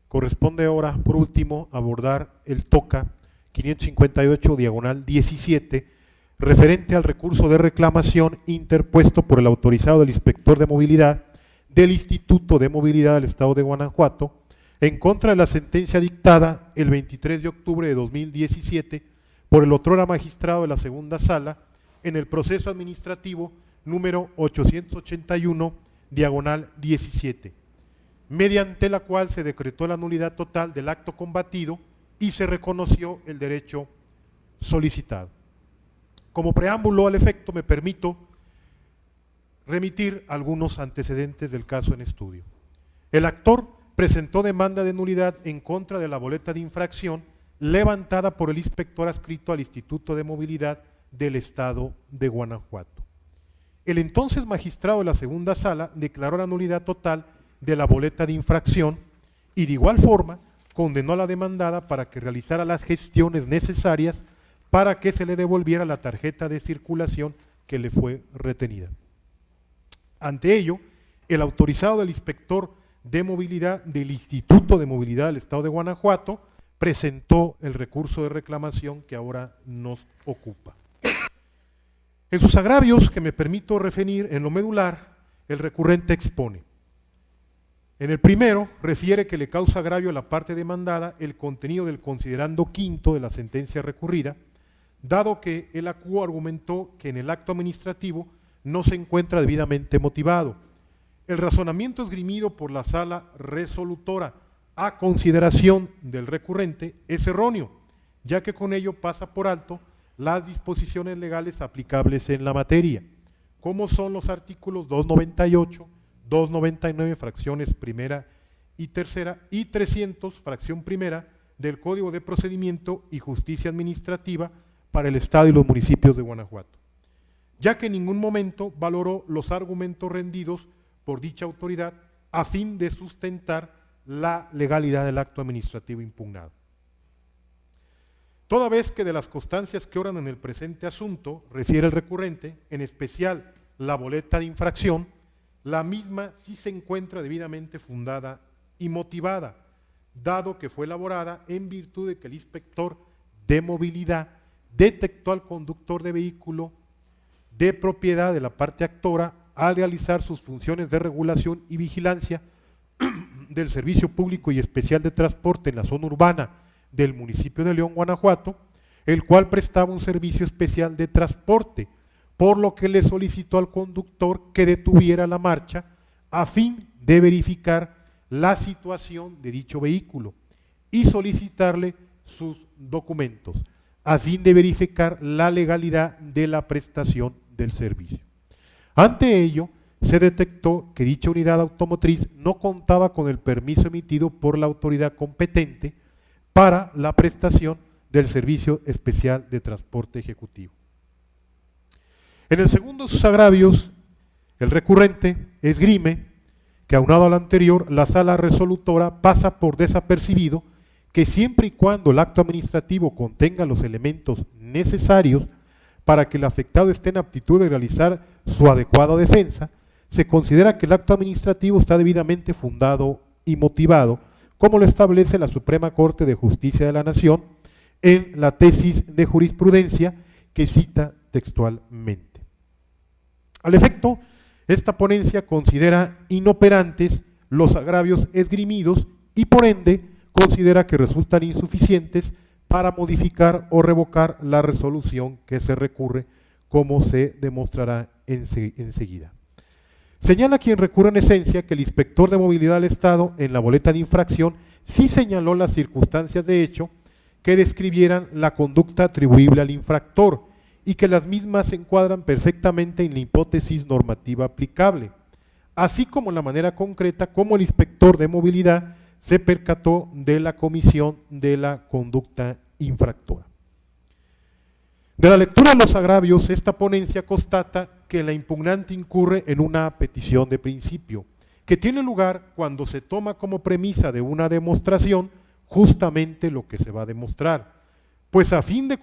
Corresponde ahora, por último, abordar el TOCA 558/17, referente al recurso de reclamación interpuesto por el autorizado del inspector de movilidad del Instituto de Movilidad del Estado de Guanajuato en contra de la sentencia dictada el 23 de octubre de 2017 por el otrora magistrado de la segunda sala en el proceso administrativo número 881/17, mediante la cual se decretó la nulidad total del acto combatido y se reconoció el derecho solicitado. Como preámbulo al efecto, me permito remitir algunos antecedentes del caso en estudio. El actor presentó demanda de nulidad en contra de la boleta de infracción levantada por el inspector adscrito al Instituto de Movilidad del Estado de Guanajuato. El entonces magistrado de la segunda sala declaró la nulidad total de la boleta de infracción y de igual forma condenó a la demandada para que realizara las gestiones necesarias para que se le devolviera la tarjeta de circulación que le fue retenida. Ante ello, el autorizado del inspector de movilidad del Instituto de Movilidad del Estado de Guanajuato presentó el recurso de reclamación que ahora nos ocupa. En sus agravios, que me permito referir en lo medular, el recurrente expone. En el primero, refiere que le causa agravio a la parte demandada el contenido del considerando quinto de la sentencia recurrida, dado que el acuo argumentó que en el acto administrativo no se encuentra debidamente motivado. El razonamiento esgrimido por la sala resolutora a consideración del recurrente es erróneo, ya que con ello pasa por alto las disposiciones legales aplicables en la materia, como son los artículos 298, 299, fracciones primera y tercera, y 300, fracción primera, del Código de Procedimiento y Justicia Administrativa para el Estado y los municipios de Guanajuato, ya que en ningún momento valoró los argumentos rendidos por dicha autoridad a fin de sustentar la legalidad del acto administrativo impugnado. Toda vez que de las constancias que obran en el presente asunto refiere el recurrente, en especial la boleta de infracción, la misma sí se encuentra debidamente fundada y motivada, dado que fue elaborada en virtud de que el inspector de movilidad detectó al conductor de vehículo de propiedad de la parte actora al realizar sus funciones de regulación y vigilancia del servicio público y especial de transporte en la zona urbana del municipio de León, Guanajuato, el cual prestaba un servicio especial de transporte, por lo que le solicitó al conductor que detuviera la marcha a fin de verificar la situación de dicho vehículo y solicitarle sus documentos, a fin de verificar la legalidad de la prestación del servicio. Ante ello, se detectó que dicha unidad automotriz no contaba con el permiso emitido por la autoridad competente para la prestación del servicio especial de transporte ejecutivo. En el segundo de sus agravios, el recurrente esgrime que, aunado al anterior, la sala resolutora pasa por desapercibido que siempre y cuando el acto administrativo contenga los elementos necesarios para que el afectado esté en aptitud de realizar su adecuada defensa, se considera que el acto administrativo está debidamente fundado y motivado, como lo establece la Suprema Corte de Justicia de la Nación en la tesis de jurisprudencia que cita textualmente. Al efecto, esta ponencia considera inoperantes los agravios esgrimidos y por ende considera que resultan insuficientes para modificar o revocar la resolución que se recurre, como se demostrará enseguida. Señala quien recurre en esencia que el inspector de movilidad del Estado en la boleta de infracción sí señaló las circunstancias de hecho que describieran la conducta atribuible al infractor y que las mismas se encuadran perfectamente en la hipótesis normativa aplicable, así como la manera concreta como el inspector de movilidad se percató de la comisión de la conducta infractora. De la lectura de los agravios, esta ponencia constata que la impugnante incurre en una petición de principio, que tiene lugar cuando se toma como premisa de una demostración justamente lo que se va a demostrar, pues a fin de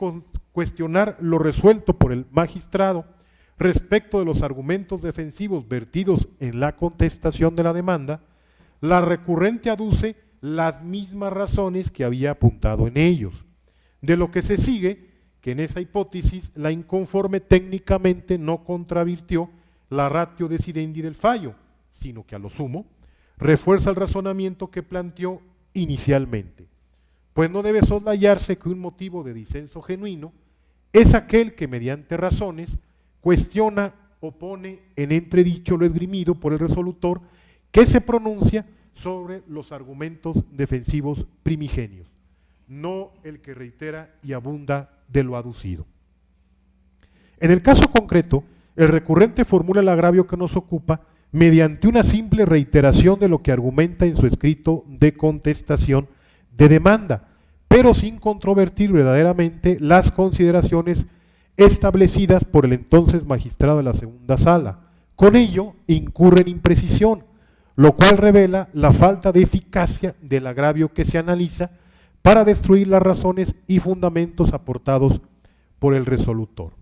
cuestionar lo resuelto por el magistrado respecto de los argumentos defensivos vertidos en la contestación de la demanda, la recurrente aduce las mismas razones que había apuntado en ellos, de lo que se sigue que en esa hipótesis la inconforme técnicamente no contravirtió la ratio decidendi del fallo, sino que a lo sumo refuerza el razonamiento que planteó inicialmente, pues no debe soslayarse que un motivo de disenso genuino es aquel que mediante razones cuestiona o pone en entredicho lo esgrimido por el resolutor que se pronuncia sobre los argumentos defensivos primigenios, no el que reitera y abunda de lo aducido. En el caso concreto, el recurrente formula el agravio que nos ocupa mediante una simple reiteración de lo que argumenta en su escrito de contestación de demanda, pero sin controvertir verdaderamente las consideraciones establecidas por el entonces magistrado de la segunda sala. Con ello incurre en imprecisión, lo cual revela la falta de eficacia del agravio que se analiza para destruir las razones y fundamentos aportados por el resolutor.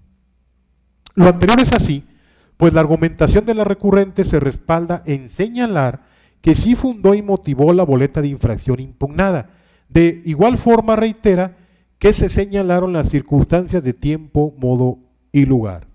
Lo anterior es así, pues la argumentación de la recurrente se respalda en señalar que sí fundó y motivó la boleta de infracción impugnada. De igual forma reitera que se señalaron las circunstancias de tiempo, modo y lugar.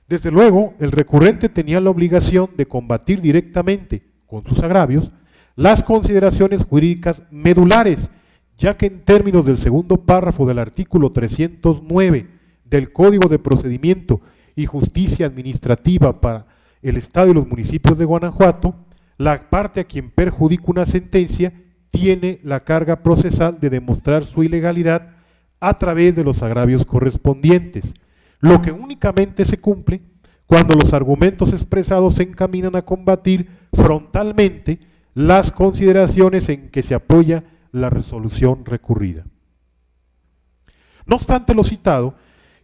Desde luego, el recurrente tenía la obligación de combatir directamente con sus agravios las consideraciones jurídicas medulares, ya que en términos del segundo párrafo del artículo 309 del Código de Procedimiento y Justicia Administrativa para el Estado y los municipios de Guanajuato, la parte a quien perjudica una sentencia tiene la carga procesal de demostrar su ilegalidad a través de los agravios correspondientes, lo que únicamente se cumple cuando los argumentos expresados se encaminan a combatir frontalmente las consideraciones en que se apoya la resolución recurrida. No obstante lo citado,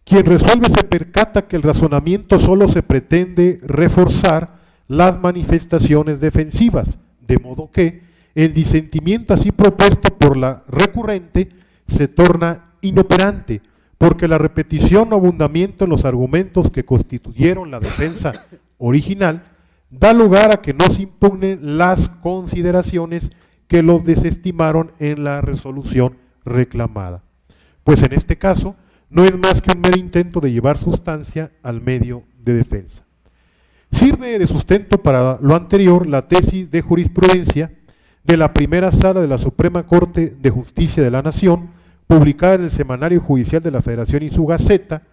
quien resuelve se percata que el razonamiento solo se pretende reforzar las manifestaciones defensivas, de modo que el disentimiento así propuesto por la recurrente se torna inoperante, porque la repetición o abundamiento en los argumentos que constituyeron la defensa original da lugar a que no se impugnen las consideraciones que los desestimaron en la resolución reclamada. Pues en este caso no es más que un mero intento de llevar sustancia al medio de defensa. Sirve de sustento para lo anterior la tesis de jurisprudencia de la primera sala de la Suprema Corte de Justicia de la Nación, publicada en el Semanario Judicial de la Federación y su Gaceta,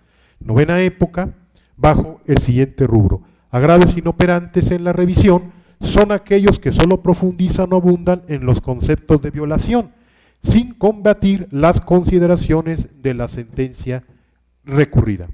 novena época, bajo el siguiente rubro: agravios inoperantes en la revisión son aquellos que solo profundizan o abundan en los conceptos de violación, sin combatir las consideraciones de la sentencia recurrida.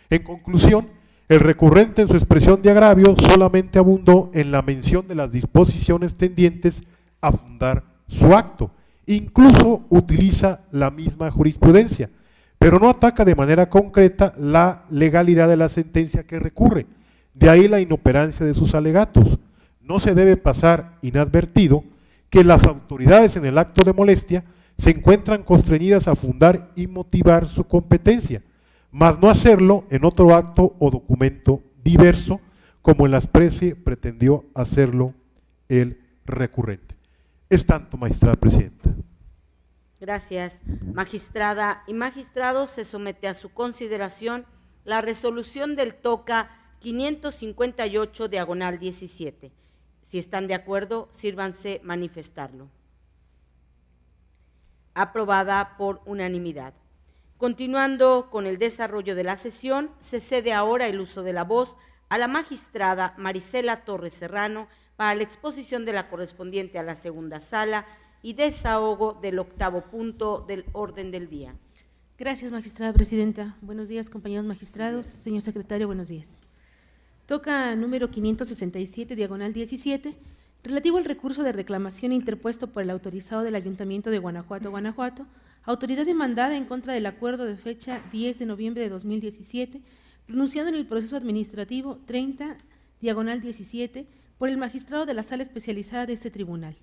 En conclusión, el recurrente en su expresión de agravio solamente abundó en la mención de las disposiciones tendientes a fundar su acto. Incluso utiliza la misma jurisprudencia, pero no ataca de manera concreta la legalidad de la sentencia que recurre. De ahí la inoperancia de sus alegatos. No se debe pasar inadvertido que las autoridades en el acto de molestia se encuentran constreñidas a fundar y motivar su competencia, mas no hacerlo en otro acto o documento diverso, como en la especie pretendió hacerlo el recurrente. Es tanto, magistrada presidenta. Gracias, magistrada y magistrados. Se somete a su consideración la resolución del TOCA 558/17. Si están de acuerdo, sírvanse manifestarlo. Aprobada por unanimidad. Continuando con el desarrollo de la sesión, se cede ahora el uso de la voz a la magistrada Marisela Torres Serrano para la exposición de la correspondiente a la segunda sala y desahogo del octavo punto del orden del día. Gracias, magistrada presidenta. Buenos días, compañeros magistrados. Señor secretario, buenos días. Toca número 567/17, relativo al recurso de reclamación interpuesto por el autorizado del Ayuntamiento de Guanajuato, autoridad demandada en contra del acuerdo de fecha 10 de noviembre de 2017, pronunciado en el proceso administrativo 30/17 por el magistrado de la Sala Especializada de este tribunal,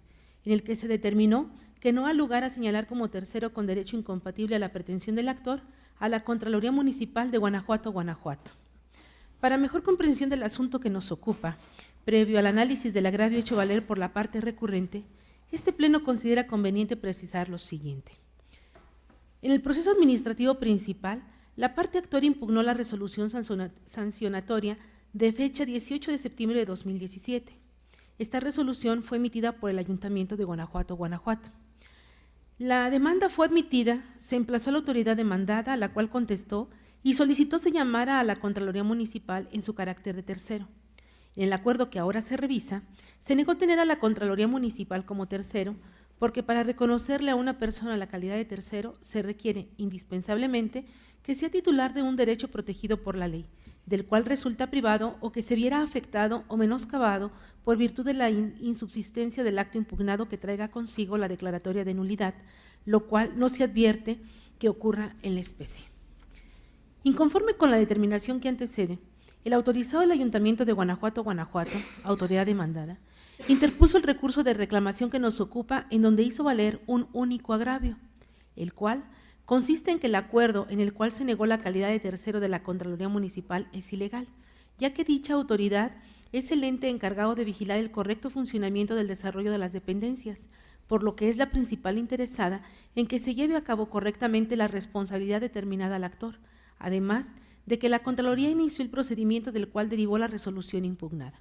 en el que se determinó que no ha lugar a señalar como tercero con derecho incompatible a la pretensión del actor a la Contraloría Municipal de Guanajuato. Para mejor comprensión del asunto que nos ocupa, previo al análisis del agravio hecho valer por la parte recurrente, este Pleno considera conveniente precisar lo siguiente. En el proceso administrativo principal, La parte actor impugnó la resolución sancionatoria de fecha 18 de septiembre de 2017. Esta resolución fue emitida por el Ayuntamiento de Guanajuato, Guanajuato. La demanda fue admitida, se emplazó a la autoridad demandada, a la cual contestó y solicitó se llamara a la Contraloría Municipal en su carácter de tercero. En el acuerdo que ahora se revisa, se negó tener a la Contraloría Municipal como tercero, porque para reconocerle a una persona la calidad de tercero se requiere indispensablemente que sea titular de un derecho protegido por la ley, del cual resulta privado o que se viera afectado o menoscabado por virtud de la insubsistencia del acto impugnado que traiga consigo la declaratoria de nulidad, lo cual no se advierte que ocurra en la especie. Inconforme con la determinación que antecede, el autorizado del Ayuntamiento de Guanajuato, Guanajuato, autoridad demandada, interpuso el recurso de reclamación que nos ocupa, en donde hizo valer un único agravio, el cual consiste en que el acuerdo en el cual se negó la calidad de tercero de la Contraloría Municipal es ilegal, ya que dicha autoridad es el ente encargado de vigilar el correcto funcionamiento del desarrollo de las dependencias, por lo que es la principal interesada en que se lleve a cabo correctamente la responsabilidad determinada al actor, además de que la Contraloría inició el procedimiento del cual derivó la resolución impugnada.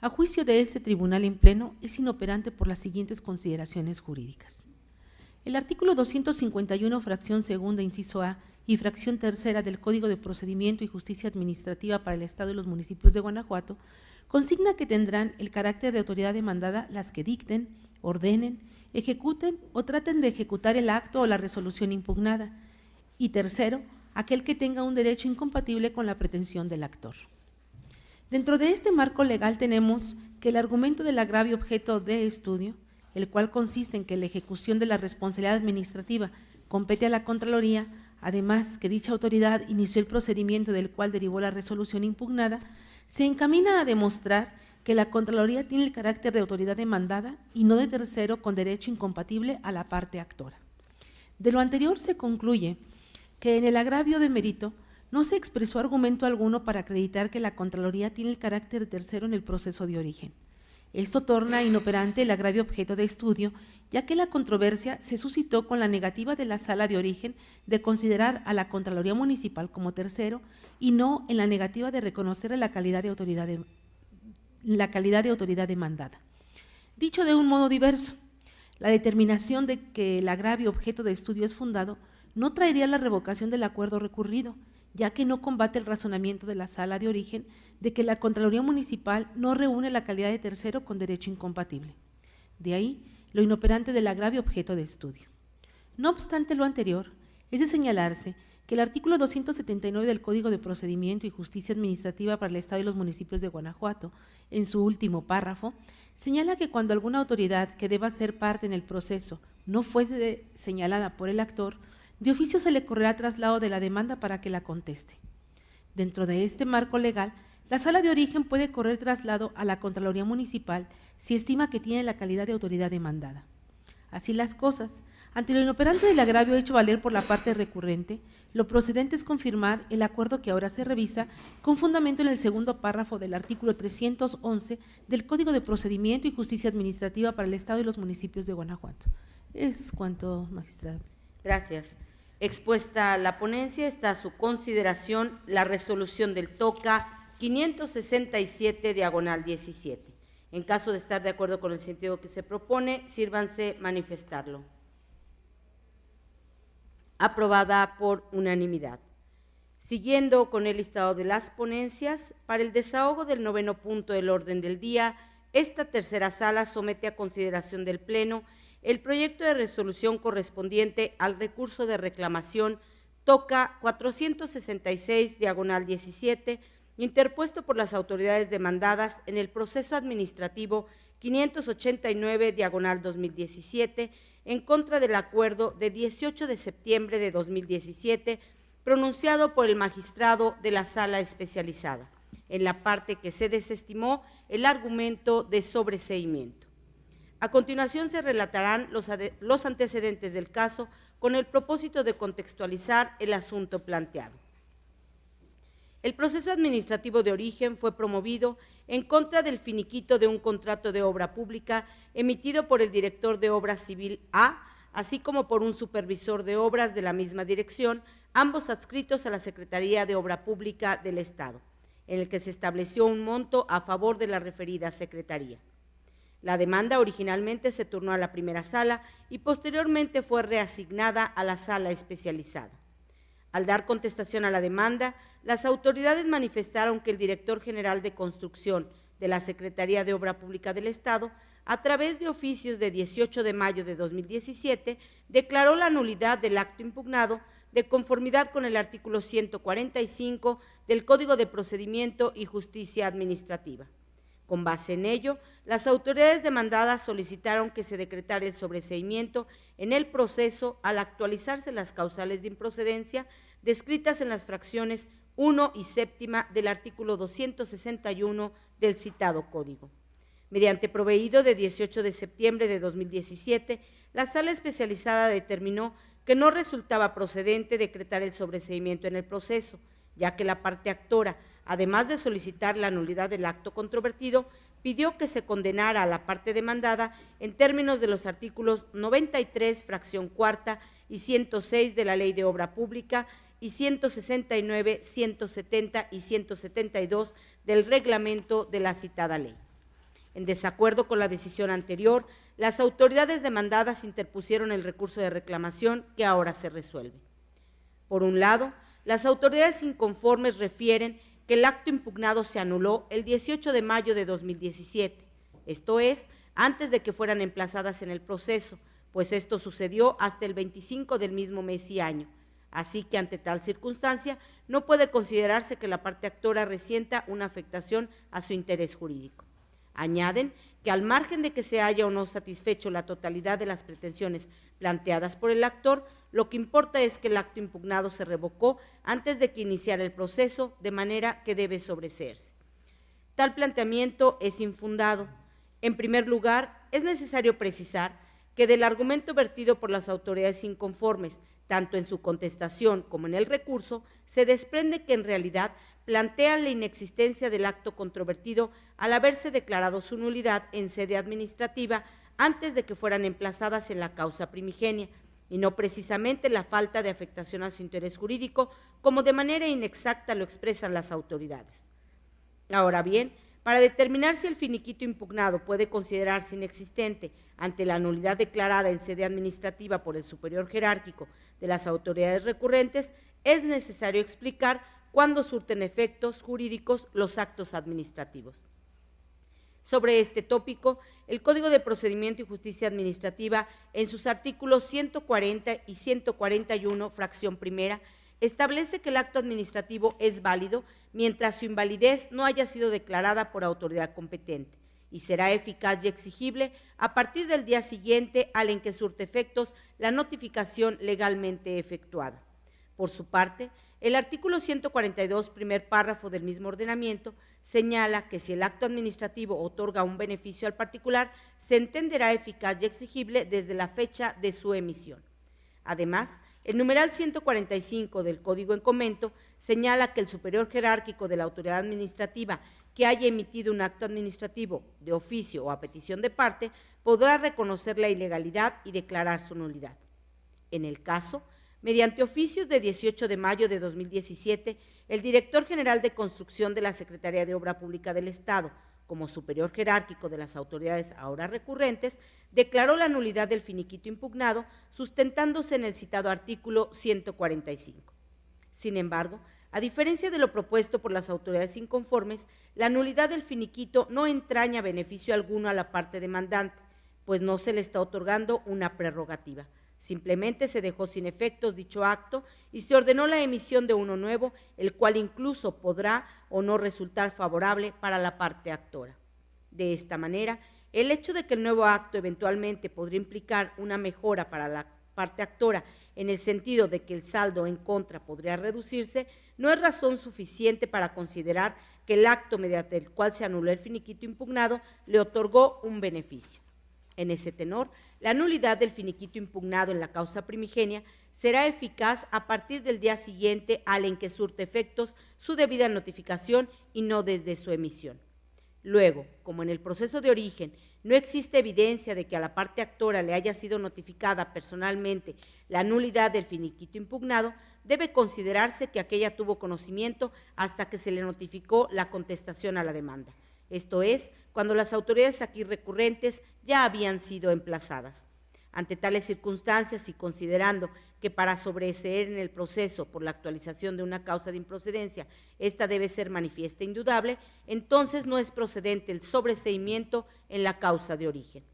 A juicio de este tribunal en pleno, es inoperante por las siguientes consideraciones jurídicas. El artículo 251, fracción segunda, inciso A, y fracción tercera del Código de Procedimiento y Justicia Administrativa para el Estado y los municipios de Guanajuato consigna que tendrán el carácter de autoridad demandada las que dicten, ordenen, ejecuten o traten de ejecutar el acto o la resolución impugnada, y tercero, aquel que tenga un derecho incompatible con la pretensión del actor. Dentro de este marco legal tenemos que el argumento del agravio objeto de estudio, el cual consiste en que la ejecución de la responsabilidad administrativa compete a la Contraloría, además que dicha autoridad inició el procedimiento del cual derivó la resolución impugnada, se encamina a demostrar que la Contraloría tiene el carácter de autoridad demandada y no de tercero con derecho incompatible a la parte actora. De lo anterior se concluye que en el agravio de mérito no se expresó argumento alguno para acreditar que la Contraloría tiene el carácter de tercero en el proceso de origen. Esto torna inoperante el agravio objeto de estudio, ya que la controversia se suscitó con la negativa de la Sala de Origen de considerar a la Contraloría Municipal como tercero y no en la negativa de reconocer la calidad de autoridad demandada. Dicho de un modo diverso, la determinación de que el agravio objeto de estudio es fundado no traería la revocación del acuerdo recurrido, ya que no combate el razonamiento de la Sala de Origen de que la Contraloría Municipal no reúne la calidad de tercero con derecho incompatible. De ahí lo inoperante del agravio objeto de estudio. No obstante lo anterior, es de señalarse que el artículo 279 del Código de Procedimiento y Justicia Administrativa para el Estado y los municipios de Guanajuato, en su último párrafo, señala que cuando alguna autoridad que deba ser parte en el proceso no fuese señalada por el actor, de oficio se le correrá traslado de la demanda para que la conteste. Dentro de este marco legal, la Sala de Origen puede correr traslado a la Contraloría Municipal si estima que tiene la calidad de autoridad demandada. Así las cosas, ante lo inoperante del agravio hecho valer por la parte recurrente, lo procedente es confirmar el acuerdo que ahora se revisa con fundamento en el segundo párrafo del artículo 311 del Código de Procedimiento y Justicia Administrativa para el Estado y los municipios de Guanajuato. Es cuanto, magistrada. Gracias. Expuesta la ponencia, está a su consideración la resolución del TOCA 567/17. En caso de estar de acuerdo con el sentido que se propone, sírvanse manifestarlo. Aprobada por unanimidad. Siguiendo con el listado de las ponencias, para el desahogo del 9º punto del orden del día, esta tercera sala somete a consideración del Pleno el proyecto de resolución correspondiente al recurso de reclamación TOCA 466/17, interpuesto por las autoridades demandadas en el proceso administrativo 589/2017, en contra del acuerdo de 18 de septiembre de 2017, pronunciado por el magistrado de la Sala Especializada, en la parte que se desestimó el argumento de sobreseimiento. A continuación se relatarán los antecedentes del caso con el propósito de contextualizar el asunto planteado. El proceso administrativo de origen fue promovido en contra del finiquito de un contrato de obra pública emitido por el director de Obra Civil A, así como por un supervisor de obras de la misma dirección, ambos adscritos a la Secretaría de Obra Pública del Estado, en el que se estableció un monto a favor de la referida secretaría. La demanda originalmente se turnó a la primera sala y posteriormente fue reasignada a la sala especializada. Al dar contestación a la demanda, las autoridades manifestaron que el director general de Construcción de la Secretaría de Obra Pública del Estado, a través de oficios de 18 de mayo de 2017, declaró la nulidad del acto impugnado de conformidad con el artículo 145 del Código de Procedimiento y Justicia Administrativa. Con base en ello, las autoridades demandadas solicitaron que se decretara el sobreseimiento en el proceso al actualizarse las causales de improcedencia descritas en las fracciones 1 y séptima del artículo 261 del citado código. Mediante proveído de 18 de septiembre de 2017, la sala especializada determinó que no resultaba procedente decretar el sobreseimiento en el proceso, ya que la parte actora, además de solicitar la nulidad del acto controvertido, pidió que se condenara a la parte demandada en términos de los artículos 93, fracción cuarta y 106 de la Ley de Obra Pública y 169, 170 y 172 del reglamento de la citada ley. En desacuerdo con la decisión anterior, las autoridades demandadas interpusieron el recurso de reclamación que ahora se resuelve. Por un lado, las autoridades inconformes refieren que el acto impugnado se anuló el 18 de mayo de 2017, esto es, antes de que fueran emplazadas en el proceso, pues esto sucedió hasta el 25 del mismo mes y año. Así que ante tal circunstancia no puede considerarse que la parte actora resienta una afectación a su interés jurídico. Añaden que al margen de que se haya o no satisfecho la totalidad de las pretensiones planteadas por el actor, lo que importa es que el acto impugnado se revocó antes de que iniciara el proceso, de manera que debe sobreseerse. Tal planteamiento es infundado. En primer lugar, es necesario precisar que del argumento vertido por las autoridades inconformes, tanto en su contestación como en el recurso, se desprende que en realidad plantean la inexistencia del acto controvertido al haberse declarado su nulidad en sede administrativa antes de que fueran emplazadas en la causa primigenia, y no precisamente la falta de afectación a su interés jurídico, como de manera inexacta lo expresan las autoridades. Ahora bien, para determinar si el finiquito impugnado puede considerarse inexistente ante la nulidad declarada en sede administrativa por el superior jerárquico de las autoridades recurrentes, es necesario explicar cuándo surten efectos jurídicos los actos administrativos. Sobre este tópico, el Código de Procedimiento y Justicia Administrativa, en sus artículos 140 y 141, fracción primera, establece que el acto administrativo es válido mientras su invalidez no haya sido declarada por autoridad competente y será eficaz y exigible a partir del día siguiente al en que surte efectos la notificación legalmente efectuada. Por su parte, el artículo 142, primer párrafo del mismo ordenamiento, señala que si el acto administrativo otorga un beneficio al particular, se entenderá eficaz y exigible desde la fecha de su emisión. Además, el numeral 145 del Código en comento señala que el superior jerárquico de la autoridad administrativa que haya emitido un acto administrativo de oficio o a petición de parte podrá reconocer la ilegalidad y declarar su nulidad. En el caso, mediante oficios de 18 de mayo de 2017, el director general de Construcción de la Secretaría de Obra Pública del Estado, como superior jerárquico de las autoridades ahora recurrentes, declaró la nulidad del finiquito impugnado, sustentándose en el citado artículo 145. Sin embargo, a diferencia de lo propuesto por las autoridades inconformes, la nulidad del finiquito no entraña beneficio alguno a la parte demandante, pues no se le está otorgando una prerrogativa. Simplemente se dejó sin efectos dicho acto y se ordenó la emisión de uno nuevo, el cual incluso podrá o no resultar favorable para la parte actora. De esta manera, el hecho de que el nuevo acto eventualmente podría implicar una mejora para la parte actora en el sentido de que el saldo en contra podría reducirse, no es razón suficiente para considerar que el acto mediante el cual se anuló el finiquito impugnado le otorgó un beneficio. En ese tenor, la nulidad del finiquito impugnado en la causa primigenia será eficaz a partir del día siguiente al en que surte efectos su debida notificación y no desde su emisión. Luego, como en el proceso de origen no existe evidencia de que a la parte actora le haya sido notificada personalmente la nulidad del finiquito impugnado, debe considerarse que aquella tuvo conocimiento hasta que se le notificó la contestación a la demanda. Esto es, cuando las autoridades aquí recurrentes ya habían sido emplazadas. Ante tales circunstancias y considerando que para sobreseer en el proceso por la actualización de una causa de improcedencia, esta debe ser manifiesta e indudable, entonces no es procedente el sobreseimiento en la causa de origen.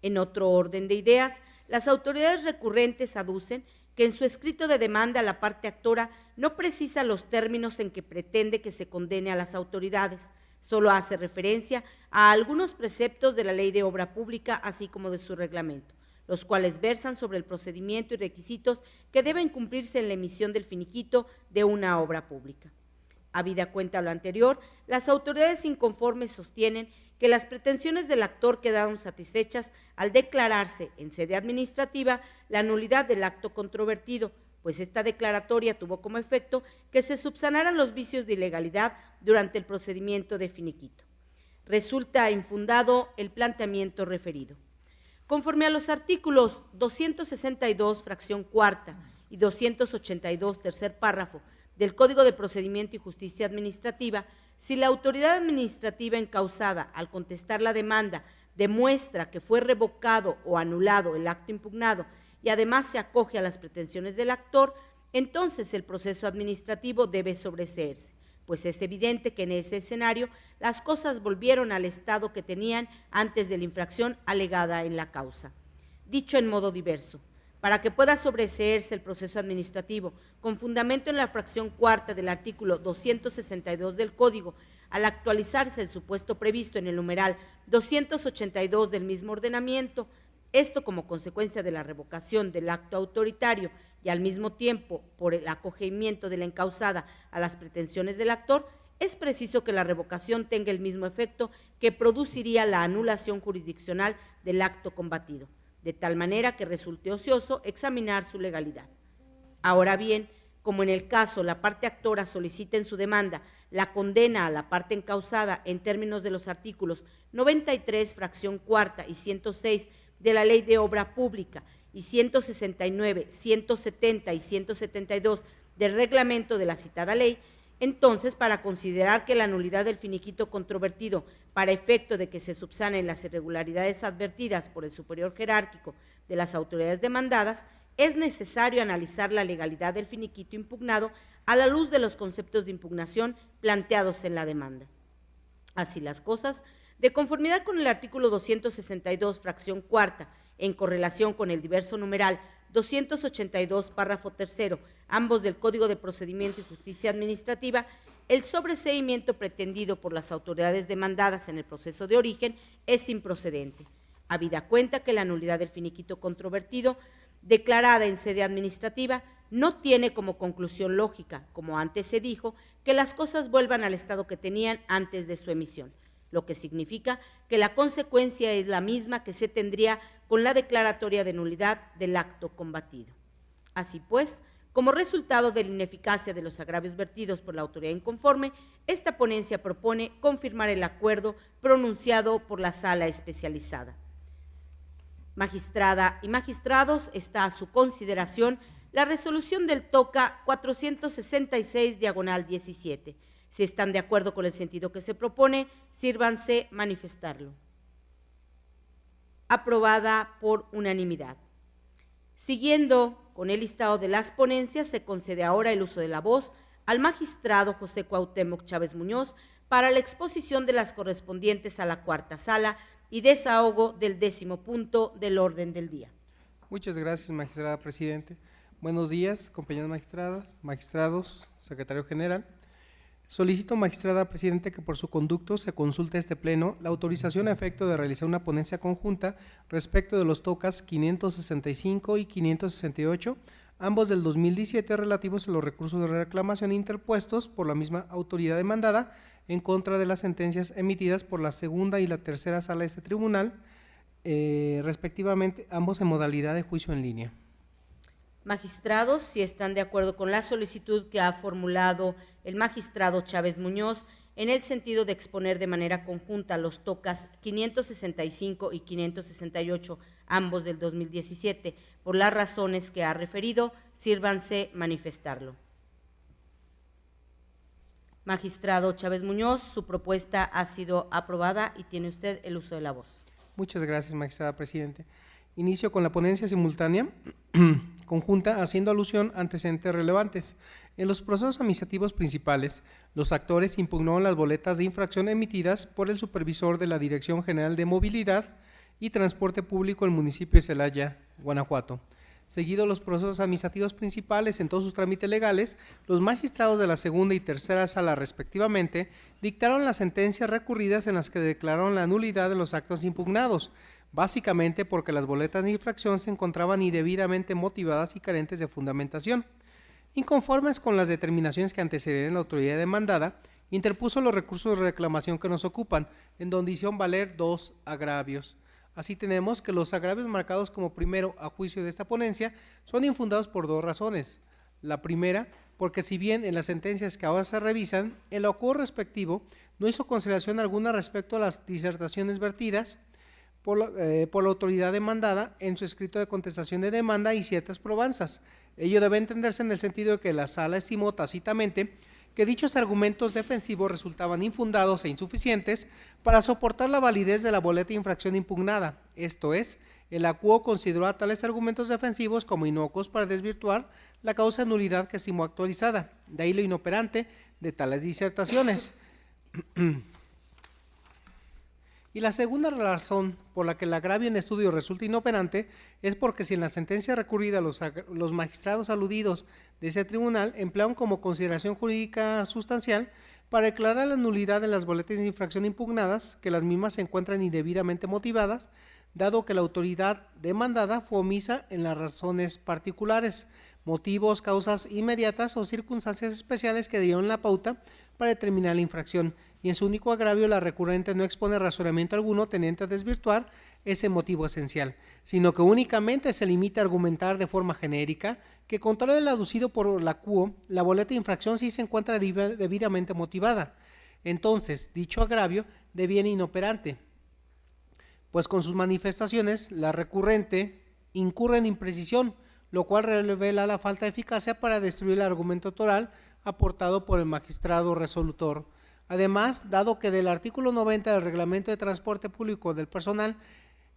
En otro orden de ideas, las autoridades recurrentes aducen que en su escrito de demanda la parte actora no precisa los términos en que pretende que se condene a las autoridades, solo hace referencia a algunos preceptos de la Ley de Obra Pública, así como de su reglamento, los cuales versan sobre el procedimiento y requisitos que deben cumplirse en la emisión del finiquito de una obra pública. Habida cuenta lo anterior, las autoridades inconformes sostienen que las pretensiones del actor quedaron satisfechas al declararse en sede administrativa la nulidad del acto controvertido, pues esta declaratoria tuvo como efecto que se subsanaran los vicios de ilegalidad durante el procedimiento de finiquito. Resulta infundado el planteamiento referido. Conforme a los artículos 262, fracción cuarta, y 282, tercer párrafo, del Código de Procedimiento y Justicia Administrativa, si la autoridad administrativa encausada, al contestar la demanda, demuestra que fue revocado o anulado el acto impugnado y además se acoge a las pretensiones del actor, entonces el proceso administrativo debe sobreseerse, pues es evidente que en ese escenario las cosas volvieron al estado que tenían antes de la infracción alegada en la causa. Dicho en modo diverso, para que pueda sobreseerse el proceso administrativo, con fundamento en la fracción cuarta del artículo 262 del Código, al actualizarse el supuesto previsto en el numeral 282 del mismo ordenamiento, esto como consecuencia de la revocación del acto autoritario y al mismo tiempo por el acogimiento de la encausada a las pretensiones del actor, es preciso que la revocación tenga el mismo efecto que produciría la anulación jurisdiccional del acto combatido, de tal manera que resulte ocioso examinar su legalidad. Ahora bien, como en el caso la parte actora solicita en su demanda la condena a la parte encausada en términos de los artículos 93, fracción cuarta y 106 de la Ley de Obra Pública y 169, 170 y 172 del reglamento de la citada ley, entonces, para considerar que la nulidad del finiquito controvertido para efecto de que se subsanen las irregularidades advertidas por el superior jerárquico de las autoridades demandadas, es necesario analizar la legalidad del finiquito impugnado a la luz de los conceptos de impugnación planteados en la demanda. Así las cosas, de conformidad con el artículo 262, fracción cuarta, en correlación con el diverso numeral 282, párrafo tercero, ambos del Código de Procedimiento y Justicia Administrativa, el sobreseimiento pretendido por las autoridades demandadas en el proceso de origen es improcedente, habida cuenta que la nulidad del finiquito controvertido, declarada en sede administrativa, no tiene como conclusión lógica, como antes se dijo, que las cosas vuelvan al estado que tenían antes de su emisión, lo que significa que la consecuencia es la misma que se tendría con la declaratoria de nulidad del acto combatido. Así pues, como resultado de la ineficacia de los agravios vertidos por la autoridad inconforme, esta ponencia propone confirmar el acuerdo pronunciado por la sala especializada. Magistrada y magistrados, está a su consideración la resolución del TOCA 466/17. Si están de acuerdo con el sentido que se propone, sírvanse manifestarlo. Aprobada por unanimidad. Siguiendo con el listado de las ponencias, se concede ahora el uso de la voz al magistrado José Cuauhtémoc Chávez Muñoz para la exposición de las correspondientes a la cuarta sala y desahogo del 10º punto del orden del día. Muchas gracias, magistrada presidente. Buenos días, compañeras magistradas, magistrados, secretario general. Solicito, magistrada presidente, que por su conducto se consulte a este pleno la autorización a efecto de realizar una ponencia conjunta respecto de los TOCAS 565 y 568, ambos del 2017, relativos a los recursos de reclamación interpuestos por la misma autoridad demandada en contra de las sentencias emitidas por la segunda y la tercera sala de este tribunal, respectivamente, ambos en modalidad de juicio en línea. Magistrados, si están de acuerdo con la solicitud que ha formulado el magistrado Chávez Muñoz, en el sentido de exponer de manera conjunta los tocas 565 y 568, ambos del 2017. Por las razones que ha referido, sírvanse manifestarlo. Magistrado Chávez Muñoz, su propuesta ha sido aprobada y tiene usted el uso de la voz. Muchas gracias, magistrada presidente. Inicio con la ponencia simultánea conjunta haciendo alusión a antecedentes relevantes. En los procesos administrativos principales, los actores impugnaron las boletas de infracción emitidas por el supervisor de la Dirección General de Movilidad y Transporte Público del municipio de Celaya, Guanajuato. Seguido los procesos administrativos principales en todos sus trámites legales, los magistrados de la segunda y tercera sala respectivamente dictaron las sentencias recurridas en las que declararon la nulidad de los actos impugnados, básicamente porque las boletas de infracción se encontraban indebidamente motivadas y carentes de fundamentación. Inconformes con las determinaciones que antecedían la autoridad demandada, interpuso los recursos de reclamación que nos ocupan, en donde hicieron valer 2 agravios. Así tenemos que los agravios marcados como primero a juicio de esta ponencia son infundados por 2 razones. La primera, porque si bien en las sentencias que ahora se revisan, el acuerdo respectivo no hizo consideración alguna respecto a las disertaciones vertidas por la autoridad demandada en su escrito de contestación de demanda y ciertas probanzas. Ello debe entenderse en el sentido de que la sala estimó tácitamente que dichos argumentos defensivos resultaban infundados e insuficientes para soportar la validez de la boleta de infracción impugnada. Esto es, el acuo consideró a tales argumentos defensivos como inocuos para desvirtuar la causa de nulidad que estimó actualizada, de ahí lo inoperante de tales disertaciones. Y la segunda razón por la que el agravio en estudio resulta inoperante es porque si en la sentencia recurrida los magistrados aludidos de ese tribunal emplearon como consideración jurídica sustancial para declarar la nulidad de las boletas de infracción impugnadas, que las mismas se encuentran indebidamente motivadas, dado que la autoridad demandada fue omisa en las razones particulares, motivos, causas inmediatas o circunstancias especiales que dieron la pauta para determinar la infracción, y en su único agravio la recurrente no expone razonamiento alguno tendiente a desvirtuar ese motivo esencial, sino que únicamente se limita a argumentar de forma genérica que, contrario al aducido por la CUO, la boleta de infracción sí se encuentra debidamente motivada. Entonces, dicho agravio deviene inoperante, pues con sus manifestaciones la recurrente incurre en imprecisión, lo cual revela la falta de eficacia para destruir el argumento toral aportado por el magistrado resolutor. Además, dado que del artículo 90 del Reglamento de Transporte Público del Personal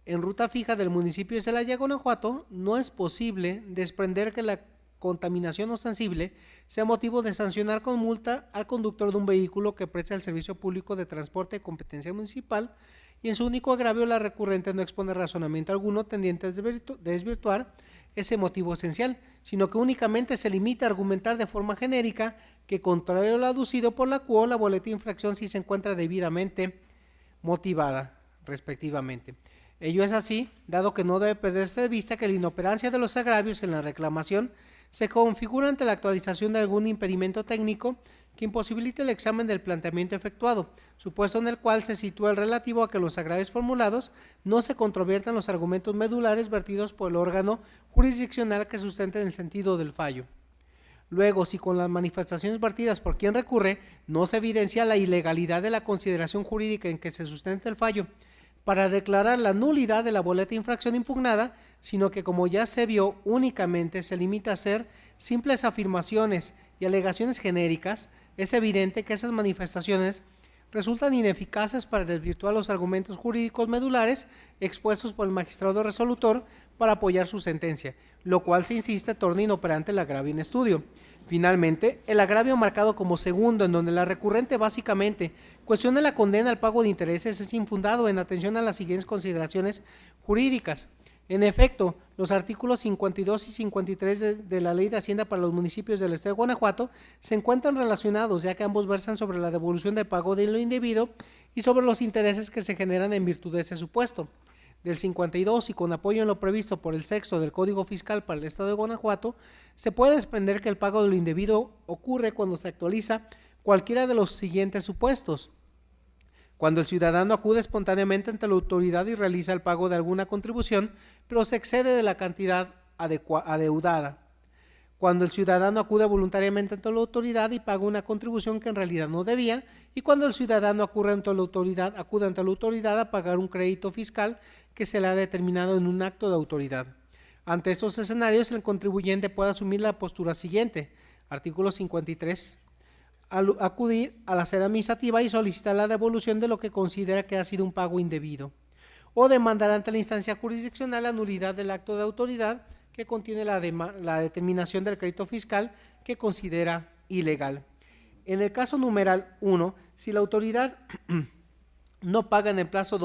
en ruta fija del municipio de Celaya, Guanajuato, no es posible desprender que la contaminación ostensible sea motivo de sancionar con multa al conductor de un vehículo que presta el servicio público de transporte de competencia municipal, y en su único agravio la recurrente no expone razonamiento alguno tendiente a desvirtuar ese motivo esencial, sino que únicamente se limita a argumentar de forma genérica que, contrario a lo aducido por la CUO, la boleta de infracción sí se encuentra debidamente motivada, respectivamente. Ello es así, dado que no debe perderse de vista que la inoperancia de los agravios en la reclamación se configura ante la actualización de algún impedimento técnico que imposibilite el examen del planteamiento efectuado, supuesto en el cual se sitúa el relativo a que los agravios formulados no se controviertan los argumentos medulares vertidos por el órgano jurisdiccional que sustenten el sentido del fallo. Luego, si con las manifestaciones vertidas por quien recurre no se evidencia la ilegalidad de la consideración jurídica en que se sustenta el fallo para declarar la nulidad de la boleta de infracción impugnada, sino que, como ya se vio, únicamente se limita a hacer simples afirmaciones y alegaciones genéricas, es evidente que esas manifestaciones resultan ineficaces para desvirtuar los argumentos jurídicos medulares expuestos por el magistrado resolutor para apoyar su sentencia, lo cual, se insiste, torna inoperante el agravio en estudio. Finalmente, el agravio marcado como segundo, en donde la recurrente básicamente cuestiona la condena al pago de intereses, es infundado en atención a las siguientes consideraciones jurídicas. En efecto, los artículos 52 y 53 de la Ley de Hacienda para los municipios del Estado de Guanajuato se encuentran relacionados, ya que ambos versan sobre la devolución del pago de lo indebido y sobre los intereses que se generan en virtud de ese supuesto. Del 52, y con apoyo en lo previsto por el 6º del Código Fiscal para el Estado de Guanajuato, se puede desprender que el pago de lo indebido ocurre cuando se actualiza cualquiera de los siguientes supuestos: cuando el ciudadano acude espontáneamente ante la autoridad y realiza el pago de alguna contribución, pero se excede de la cantidad adeudada; cuando el ciudadano acude voluntariamente ante la autoridad y paga una contribución que en realidad no debía, y cuando el ciudadano acude ante la autoridad a pagar un crédito fiscal que se le ha determinado en un acto de autoridad. Ante estos escenarios, el contribuyente puede asumir la postura siguiente. Artículo 53. Acudir a la sede administrativa y solicitar la devolución de lo que considera que ha sido un pago indebido, o demandar ante la instancia jurisdiccional la nulidad del acto de autoridad que contiene la determinación del crédito fiscal que considera ilegal. En el caso numeral 1, si la autoridad no paga en el plazo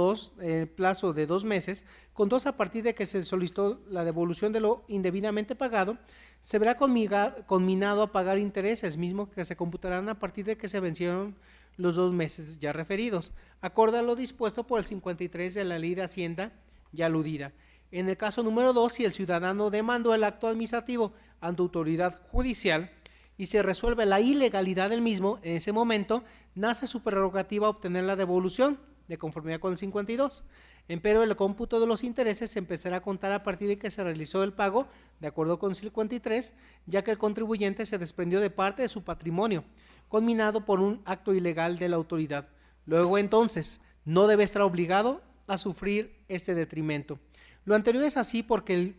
de 2 meses, contados a partir de que se solicitó la devolución de lo indebidamente pagado, se verá conminado a pagar intereses mismos que se computarán a partir de que se vencieron los 2 meses ya referidos, acorde a lo dispuesto por el 53 de la Ley de Hacienda ya aludida. En el caso número 2, si el ciudadano demandó el acto administrativo ante autoridad judicial y se resuelve la ilegalidad del mismo, en ese momento nace su prerrogativa a obtener la devolución de conformidad con el 52. Empero el cómputo de los intereses se empezará a contar a partir de que se realizó el pago de acuerdo con el 53, ya que el contribuyente se desprendió de parte de su patrimonio, conminado por un acto ilegal de la autoridad. Luego entonces no debe estar obligado a sufrir este detrimento. Lo anterior es así porque el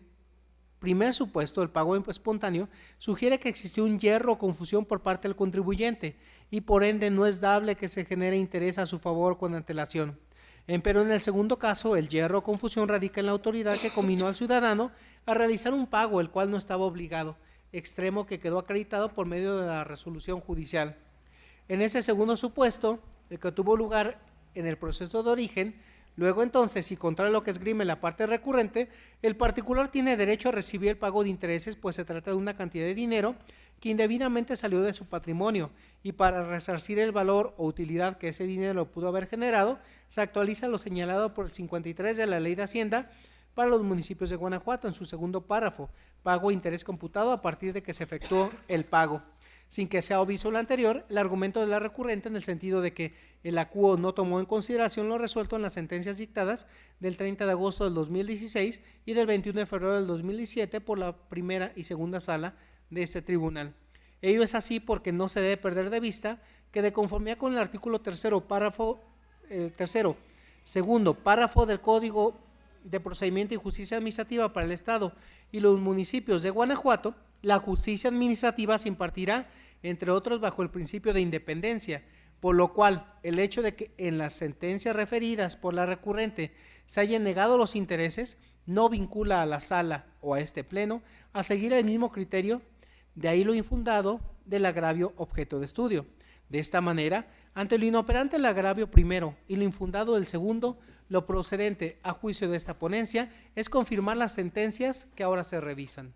primer supuesto, el pago espontáneo, sugiere que existió un yerro o confusión por parte del contribuyente y por ende no es dable que se genere interés a su favor con antelación. Pero en el segundo caso, el yerro o confusión radica en la autoridad que conminó al ciudadano a realizar un pago el cual no estaba obligado, extremo que quedó acreditado por medio de la resolución judicial. En ese segundo supuesto, el que tuvo lugar en el proceso de origen, luego entonces, si contrario a lo que esgrime la parte recurrente, el particular tiene derecho a recibir el pago de intereses, pues se trata de una cantidad de dinero que indebidamente salió de su patrimonio y para resarcir el valor o utilidad que ese dinero pudo haber generado, se actualiza lo señalado por el 53 de la Ley de Hacienda para los municipios de Guanajuato en su segundo párrafo, pago e interés computado a partir de que se efectuó el pago. Sin que sea obvio lo anterior, el argumento de la recurrente en el sentido de que el acuo no tomó en consideración lo resuelto en las sentencias dictadas del 30 de agosto del 2016 y del 21 de febrero del 2017 por la primera y segunda sala de este tribunal. Ello es así porque no se debe perder de vista que de conformidad con el artículo segundo párrafo del Código de Procedimiento y Justicia Administrativa para el Estado y los municipios de Guanajuato, la justicia administrativa se impartirá, entre otros, bajo el principio de independencia, por lo cual el hecho de que en las sentencias referidas por la recurrente se hayan negado los intereses no vincula a la sala o a este pleno a seguir el mismo criterio, de ahí lo infundado del agravio objeto de estudio. De esta manera, ante lo inoperante del agravio primero y lo infundado del segundo, lo procedente a juicio de esta ponencia es confirmar las sentencias que ahora se revisan.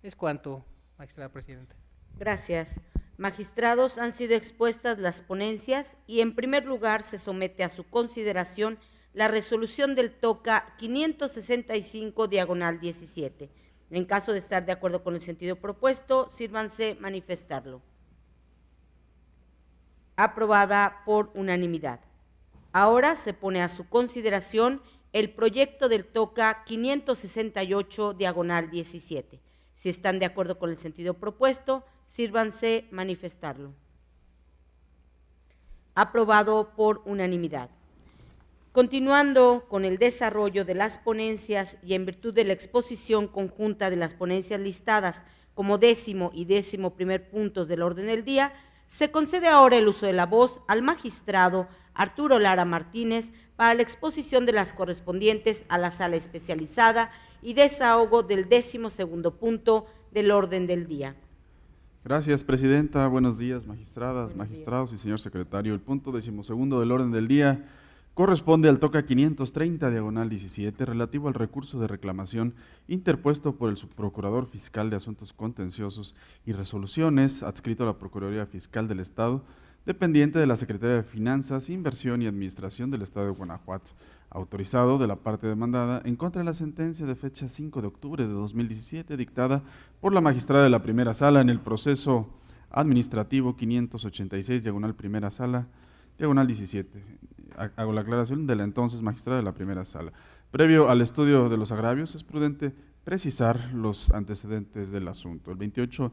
Es cuanto, magistrada presidenta. Gracias. Magistrados, han sido expuestas las ponencias y en primer lugar se somete a su consideración la resolución del TOCA 565/17. En caso de estar de acuerdo con el sentido propuesto, sírvanse manifestarlo. Aprobada por unanimidad. Ahora se pone a su consideración el proyecto del TOCA 568/17. Si están de acuerdo con el sentido propuesto, sírvanse manifestarlo. Aprobado por unanimidad. Continuando con el desarrollo de las ponencias y en virtud de la exposición conjunta de las ponencias listadas como 10º y 11º puntos del orden del día, se concede ahora el uso de la voz al magistrado Arturo Lara Martínez para la exposición de las correspondientes a la sala especializada y desahogo del 12º punto del orden del día. Gracias, presidenta. Buenos días, magistradas, magistrados y señor secretario. El punto 12º del orden del día corresponde al TOCA 530/17 relativo al recurso de reclamación interpuesto por el subprocurador fiscal de Asuntos Contenciosos y Resoluciones, adscrito a la Procuraduría Fiscal del Estado, dependiente de la Secretaría de Finanzas, Inversión y Administración del Estado de Guanajuato, autorizado de la parte demandada en contra de la sentencia de fecha 5 de octubre de 2017 dictada por la magistrada de la primera sala en el proceso administrativo 586/primera sala, /17. Hago la aclaración de la entonces magistrada de la primera sala. Previo al estudio de los agravios, es prudente precisar los antecedentes del asunto. El 28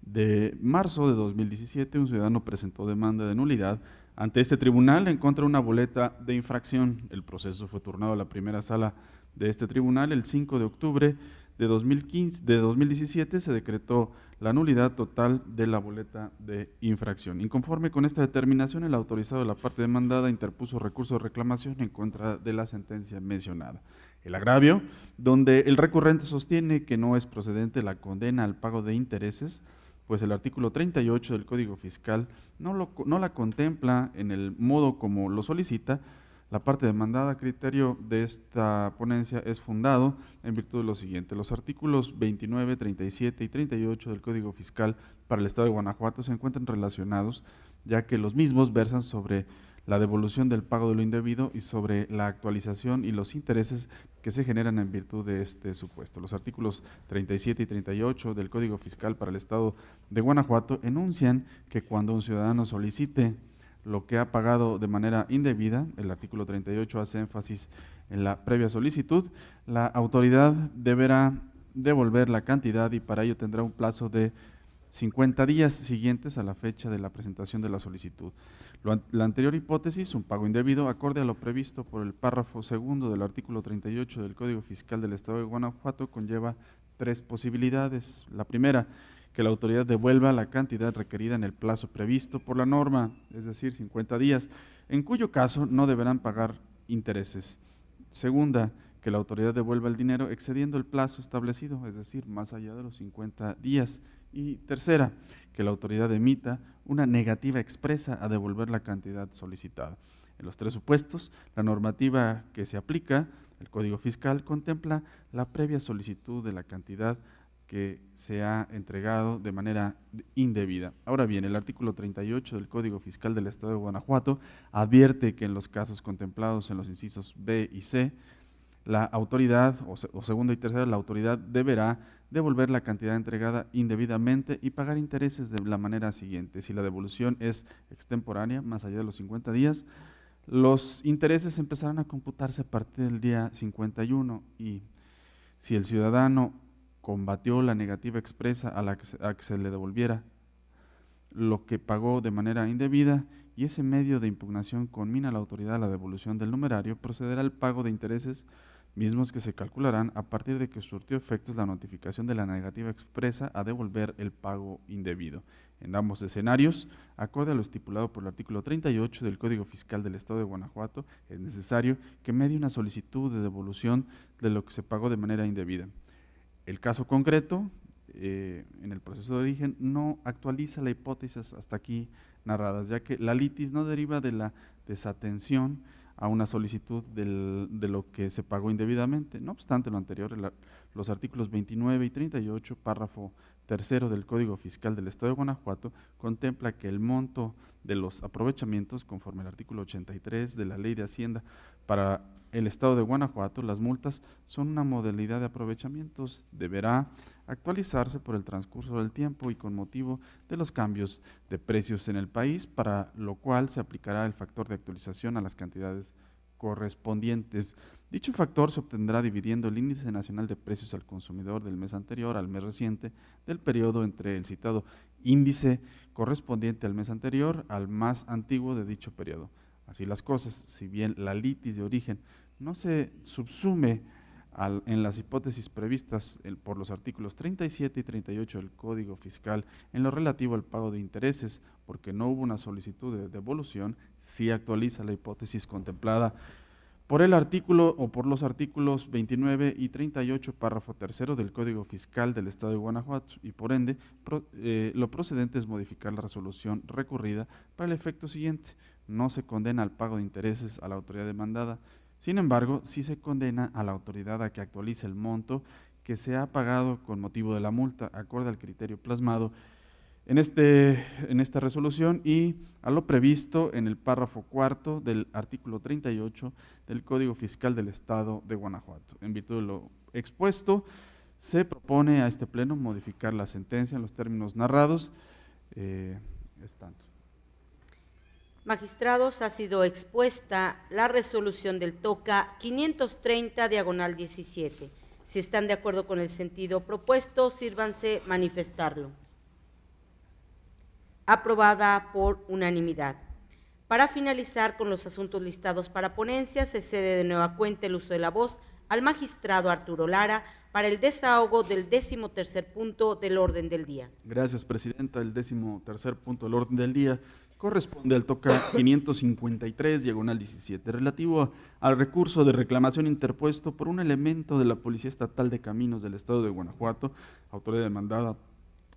de marzo de 2017, un ciudadano presentó demanda de nulidad ante este tribunal en contra de una boleta de infracción. El proceso fue turnado a la primera sala de este tribunal. El 5 de octubre de 2017 se decretó la nulidad total de la boleta de infracción. Inconforme con esta determinación, el autorizado de la parte demandada interpuso recurso de reclamación en contra de la sentencia mencionada. El agravio, donde el recurrente sostiene que no es procedente la condena al pago de intereses, pues el artículo 38 del Código Fiscal no la contempla en el modo como lo solicita. La parte demandada, a criterio de esta ponencia, es fundado en virtud de lo siguiente: los artículos 29, 37 y 38 del Código Fiscal para el Estado de Guanajuato se encuentran relacionados, ya que los mismos versan sobre la devolución del pago de lo indebido y sobre la actualización y los intereses que se generan en virtud de este supuesto. Los artículos 37 y 38 del Código Fiscal para el Estado de Guanajuato enuncian que cuando un ciudadano solicite lo que ha pagado de manera indebida, el artículo 38 hace énfasis en la previa solicitud, la autoridad deberá devolver la cantidad y para ello tendrá un plazo de 50 días siguientes a la fecha de la presentación de la solicitud. La anterior hipótesis, un pago indebido, acorde a lo previsto por el párrafo segundo del artículo 38 del Código Fiscal del Estado de Guanajuato, conlleva tres posibilidades. La primera, que la autoridad devuelva la cantidad requerida en el plazo previsto por la norma, es decir, 50 días, en cuyo caso no deberán pagar intereses. Segunda, que la autoridad devuelva el dinero excediendo el plazo establecido, es decir, más allá de los 50 días. Y tercera, que la autoridad emita una negativa expresa a devolver la cantidad solicitada. En los tres supuestos, la normativa que se aplica, el Código Fiscal, contempla la previa solicitud de la cantidad que se ha entregado de manera indebida. Ahora bien, el artículo 38 del Código Fiscal del Estado de Guanajuato advierte que en los casos contemplados en los incisos B y C, la autoridad, o segundo y tercero, la autoridad deberá devolver la cantidad entregada indebidamente y pagar intereses de la manera siguiente. Si la devolución es extemporánea, más allá de los 50 días, los intereses empezarán a computarse a partir del día 51 y si el ciudadano combatió la negativa expresa a que se le devolviera lo que pagó de manera indebida y ese medio de impugnación conmina a la autoridad a la devolución del numerario, procederá al pago de intereses mismos que se calcularán a partir de que surtió efectos la notificación de la negativa expresa a devolver el pago indebido. En ambos escenarios, acorde a lo estipulado por el artículo 38 del Código Fiscal del Estado de Guanajuato, es necesario que medie una solicitud de devolución de lo que se pagó de manera indebida. El caso concreto, en el proceso de origen, no actualiza la hipótesis hasta aquí narradas, ya que la litis no deriva de la desatención a una solicitud de lo que se pagó indebidamente. No obstante lo anterior, los artículos 29 y 38, párrafo tercero del Código Fiscal del Estado de Guanajuato, contempla que el monto de los aprovechamientos, conforme al artículo 83 de la Ley de Hacienda para el Estado de Guanajuato, las multas son una modalidad de aprovechamientos, deberá actualizarse por el transcurso del tiempo y con motivo de los cambios de precios en el país, para lo cual se aplicará el factor de actualización a las cantidades correspondientes. Dicho factor se obtendrá dividiendo el índice nacional de precios al consumidor del mes anterior al mes reciente del periodo entre el citado índice correspondiente al mes anterior al más antiguo de dicho periodo. Así las cosas, si bien la litis de origen no se subsume en las hipótesis previstas por los artículos 37 y 38 del Código Fiscal en lo relativo al pago de intereses, porque no hubo una solicitud de devolución, sí actualiza la hipótesis contemplada por el artículo o por los artículos 29 y 38, párrafo tercero del Código Fiscal del Estado de Guanajuato y por ende lo procedente es modificar la resolución recurrida para el efecto siguiente: no se condena al pago de intereses a la autoridad demandada. Sin embargo, sí se condena a la autoridad a que actualice el monto que se ha pagado con motivo de la multa, acorde al criterio plasmado en esta resolución y a lo previsto en el párrafo cuarto del artículo 38 del Código Fiscal del Estado de Guanajuato. En virtud de lo expuesto, se propone a este Pleno modificar la sentencia en los términos narrados. Es tanto. Magistrados, ha sido expuesta la resolución del TOCA 530/17, Si están de acuerdo con el sentido propuesto, sírvanse manifestarlo. Aprobada por unanimidad. Para finalizar con los asuntos listados para ponencia, se cede de nueva cuenta el uso de la voz al magistrado Arturo Lara para el desahogo del 13º punto del orden del día. Gracias, presidenta. El 13º punto del orden del día corresponde al toca 553, diagonal 17, relativo al recurso de reclamación interpuesto por un elemento de la Policía Estatal de Caminos del Estado de Guanajuato, autoridad demandada,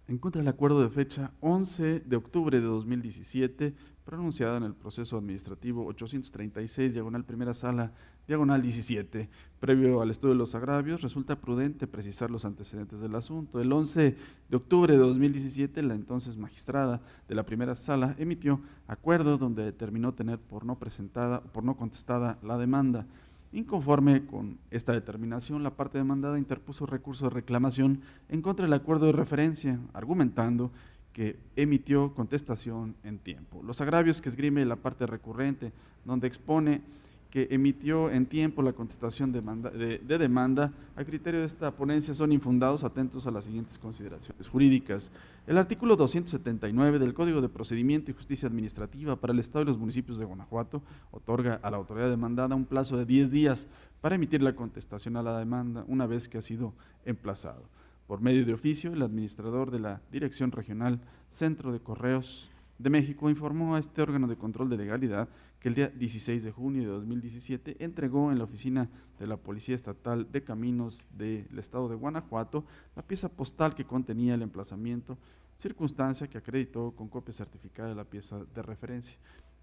en contra del acuerdo de fecha 11 de octubre de 2017, pronunciada en el proceso administrativo 836, diagonal primera sala, diagonal 17. Previo al estudio de los agravios, resulta prudente precisar los antecedentes del asunto. El 11 de octubre de 2017, la entonces magistrada de la primera sala emitió acuerdo donde determinó tener por no contestada la demanda. Inconforme con esta determinación, la parte demandada interpuso recurso de reclamación en contra del acuerdo de referencia, argumentando que emitió contestación en tiempo. Los agravios que esgrime la parte recurrente, donde expone que emitió en tiempo la contestación de demanda, a criterio de esta ponencia son infundados, atentos a las siguientes consideraciones jurídicas. El artículo 279 del Código de Procedimiento y Justicia Administrativa para el Estado y los municipios de Guanajuato otorga a la autoridad demandada un plazo de 10 días para emitir la contestación a la demanda una vez que ha sido emplazado. Por medio de oficio, el administrador de la Dirección Regional Centro de Correos de México informó a este órgano de control de legalidad que el día 16 de junio de 2017 entregó en la oficina de la Policía Estatal de Caminos del Estado de Guanajuato la pieza postal que contenía el emplazamiento, circunstancia que acreditó con copia certificada de la pieza de referencia.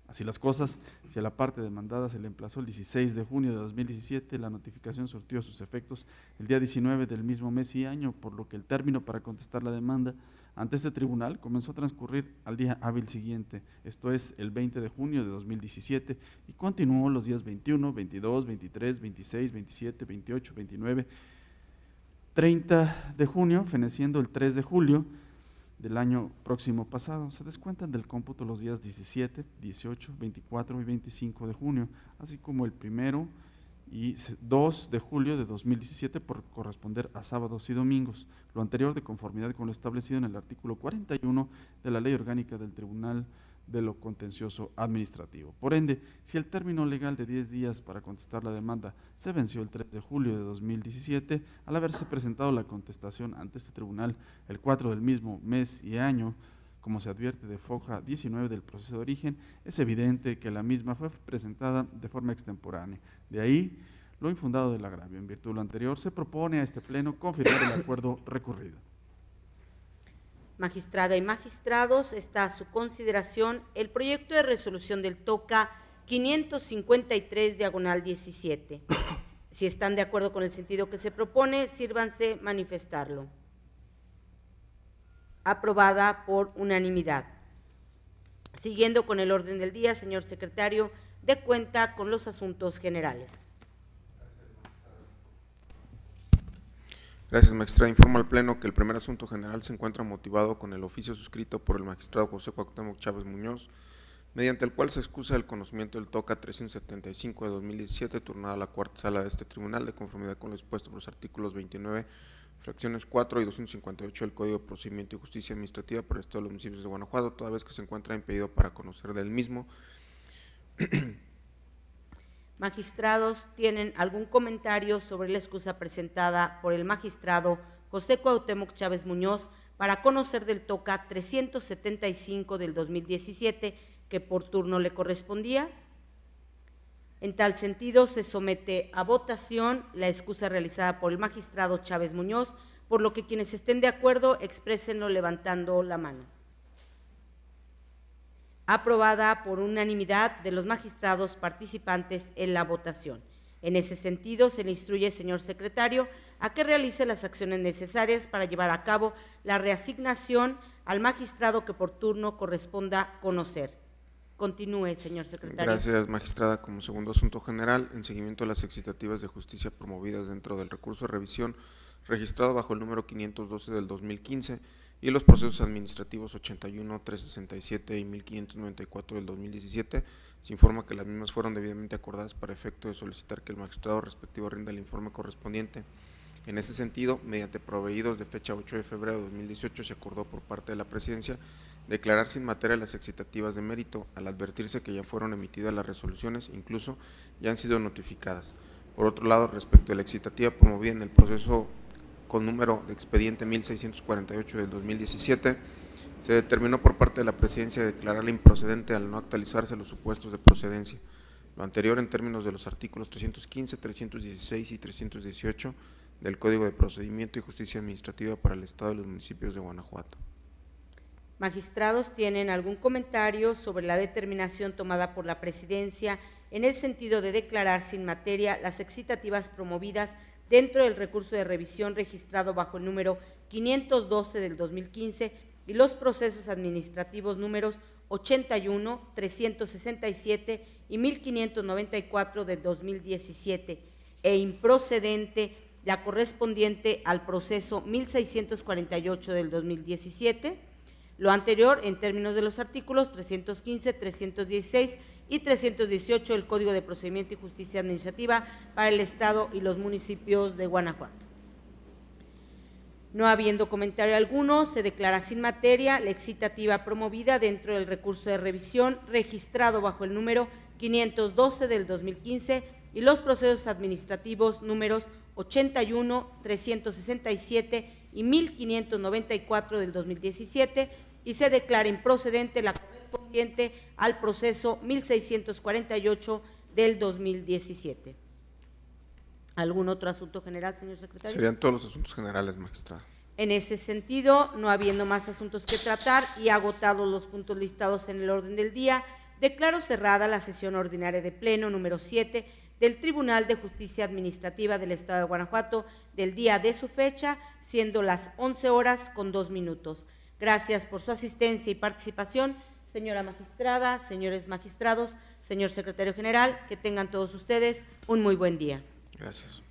Así las cosas, si a la parte demandada se le emplazó el 16 de junio de 2017, la notificación surtió sus efectos el día 19 del mismo mes y año, por lo que el término para contestar la demanda ante este tribunal comenzó a transcurrir al día hábil siguiente, esto es, el 20 de junio de 2017, y continuó los días 21, 22, 23, 26, 27, 28, 29, 30 de junio, feneciendo el 3 de julio, del año próximo pasado. Se descuentan del cómputo los días 17, 18, 24 y 25 de junio, así como el 1 y 2 de julio de 2017 por corresponder a sábados y domingos, lo anterior de conformidad con lo establecido en el artículo 41 de la Ley Orgánica del Tribunal de lo Contencioso Administrativo. Por ende, si el término legal de 10 días para contestar la demanda se venció el 3 de julio de 2017, al haberse presentado la contestación ante este tribunal el 4 del mismo mes y año, como se advierte de foja 19 del proceso de origen, es evidente que la misma fue presentada de forma extemporánea. De ahí lo infundado del agravio. En virtud de lo anterior, se propone a este Pleno confirmar el acuerdo recurrido. Magistrada y magistrados, está a su consideración el proyecto de resolución del TOCA 553, diagonal 17. Si están de acuerdo con el sentido que se propone, sírvanse manifestarlo. Aprobada por unanimidad. Siguiendo con el orden del día, señor secretario, dé cuenta con los asuntos generales. Gracias, magistrada. Informo al Pleno que el primer asunto general se encuentra motivado con el oficio suscrito por el magistrado José Cuauhtémoc Chávez Muñoz, mediante el cual se excusa el conocimiento del TOCA 375 de 2017, turnada a la cuarta sala de este tribunal, de conformidad con lo expuesto por los artículos 29, fracciones 4 y 258 del Código de Procedimiento y Justicia Administrativa para el Estado de los Municipios de Guanajuato, toda vez que se encuentra impedido para conocer del mismo. Magistrados, ¿tienen algún comentario sobre la excusa presentada por el magistrado José Cuauhtémoc Chávez Muñoz para conocer del TOCA 375 del 2017 que por turno le correspondía? En tal sentido, se somete a votación la excusa realizada por el magistrado Chávez Muñoz, por lo que quienes estén de acuerdo, exprésenlo levantando la mano. Aprobada por unanimidad de los magistrados participantes en la votación. En ese sentido, se le instruye, señor secretario, a que realice las acciones necesarias para llevar a cabo la reasignación al magistrado que por turno corresponda conocer. Continúe, señor secretario. Gracias, magistrada. Como segundo asunto general, en seguimiento a las excitativas de justicia promovidas dentro del recurso de revisión registrado bajo el número 512 del 2015 y los procesos administrativos 81, 367 y 1594 del 2017, se informa que las mismas fueron debidamente acordadas para efecto de solicitar que el magistrado respectivo rinda el informe correspondiente En ese sentido, mediante proveídos de fecha 8 de febrero de 2018, se acordó por parte de la Presidencia declarar sin materia las excitativas de mérito, al advertirse que ya fueron emitidas las resoluciones, incluso ya han sido notificadas. Por otro lado, respecto a la excitativa promovida en el proceso con número de expediente 1648 del 2017, se determinó por parte de la Presidencia declararla improcedente al no actualizarse los supuestos de procedencia. Lo anterior en términos de los artículos 315, 316 y 318 del Código de Procedimiento y Justicia Administrativa para el Estado y los municipios de Guanajuato. Magistrados, ¿tienen algún comentario sobre la determinación tomada por la Presidencia en el sentido de declarar sin materia las excitativas promovidas dentro del recurso de revisión registrado bajo el número 512 del 2015 y los procesos administrativos números 81, 367 y 1594 del 2017 e improcedente la correspondiente al proceso 1648 del 2017? Lo anterior en términos de los artículos 315, 316 y 318 del Código de Procedimiento y Justicia Administrativa para el Estado y los municipios de Guanajuato. No habiendo comentario alguno, se declara sin materia la excitativa promovida dentro del recurso de revisión registrado bajo el número 512 del 2015 y los procesos administrativos números 81, 367 y 1594 del 2017 y se declara improcedente la correspondiente al proceso 1648 del 2017. ¿Algún otro asunto general, señor secretario? Serían todos los asuntos generales, magistrada. En ese sentido, no habiendo más asuntos que tratar y agotados los puntos listados en el orden del día, declaro cerrada la sesión ordinaria de Pleno número 7 del Tribunal de Justicia Administrativa del Estado de Guanajuato del día de su fecha, siendo las 11:02. Gracias por su asistencia y participación, señora magistrada, señores magistrados, señor secretario general, que tengan todos ustedes un muy buen día. Gracias.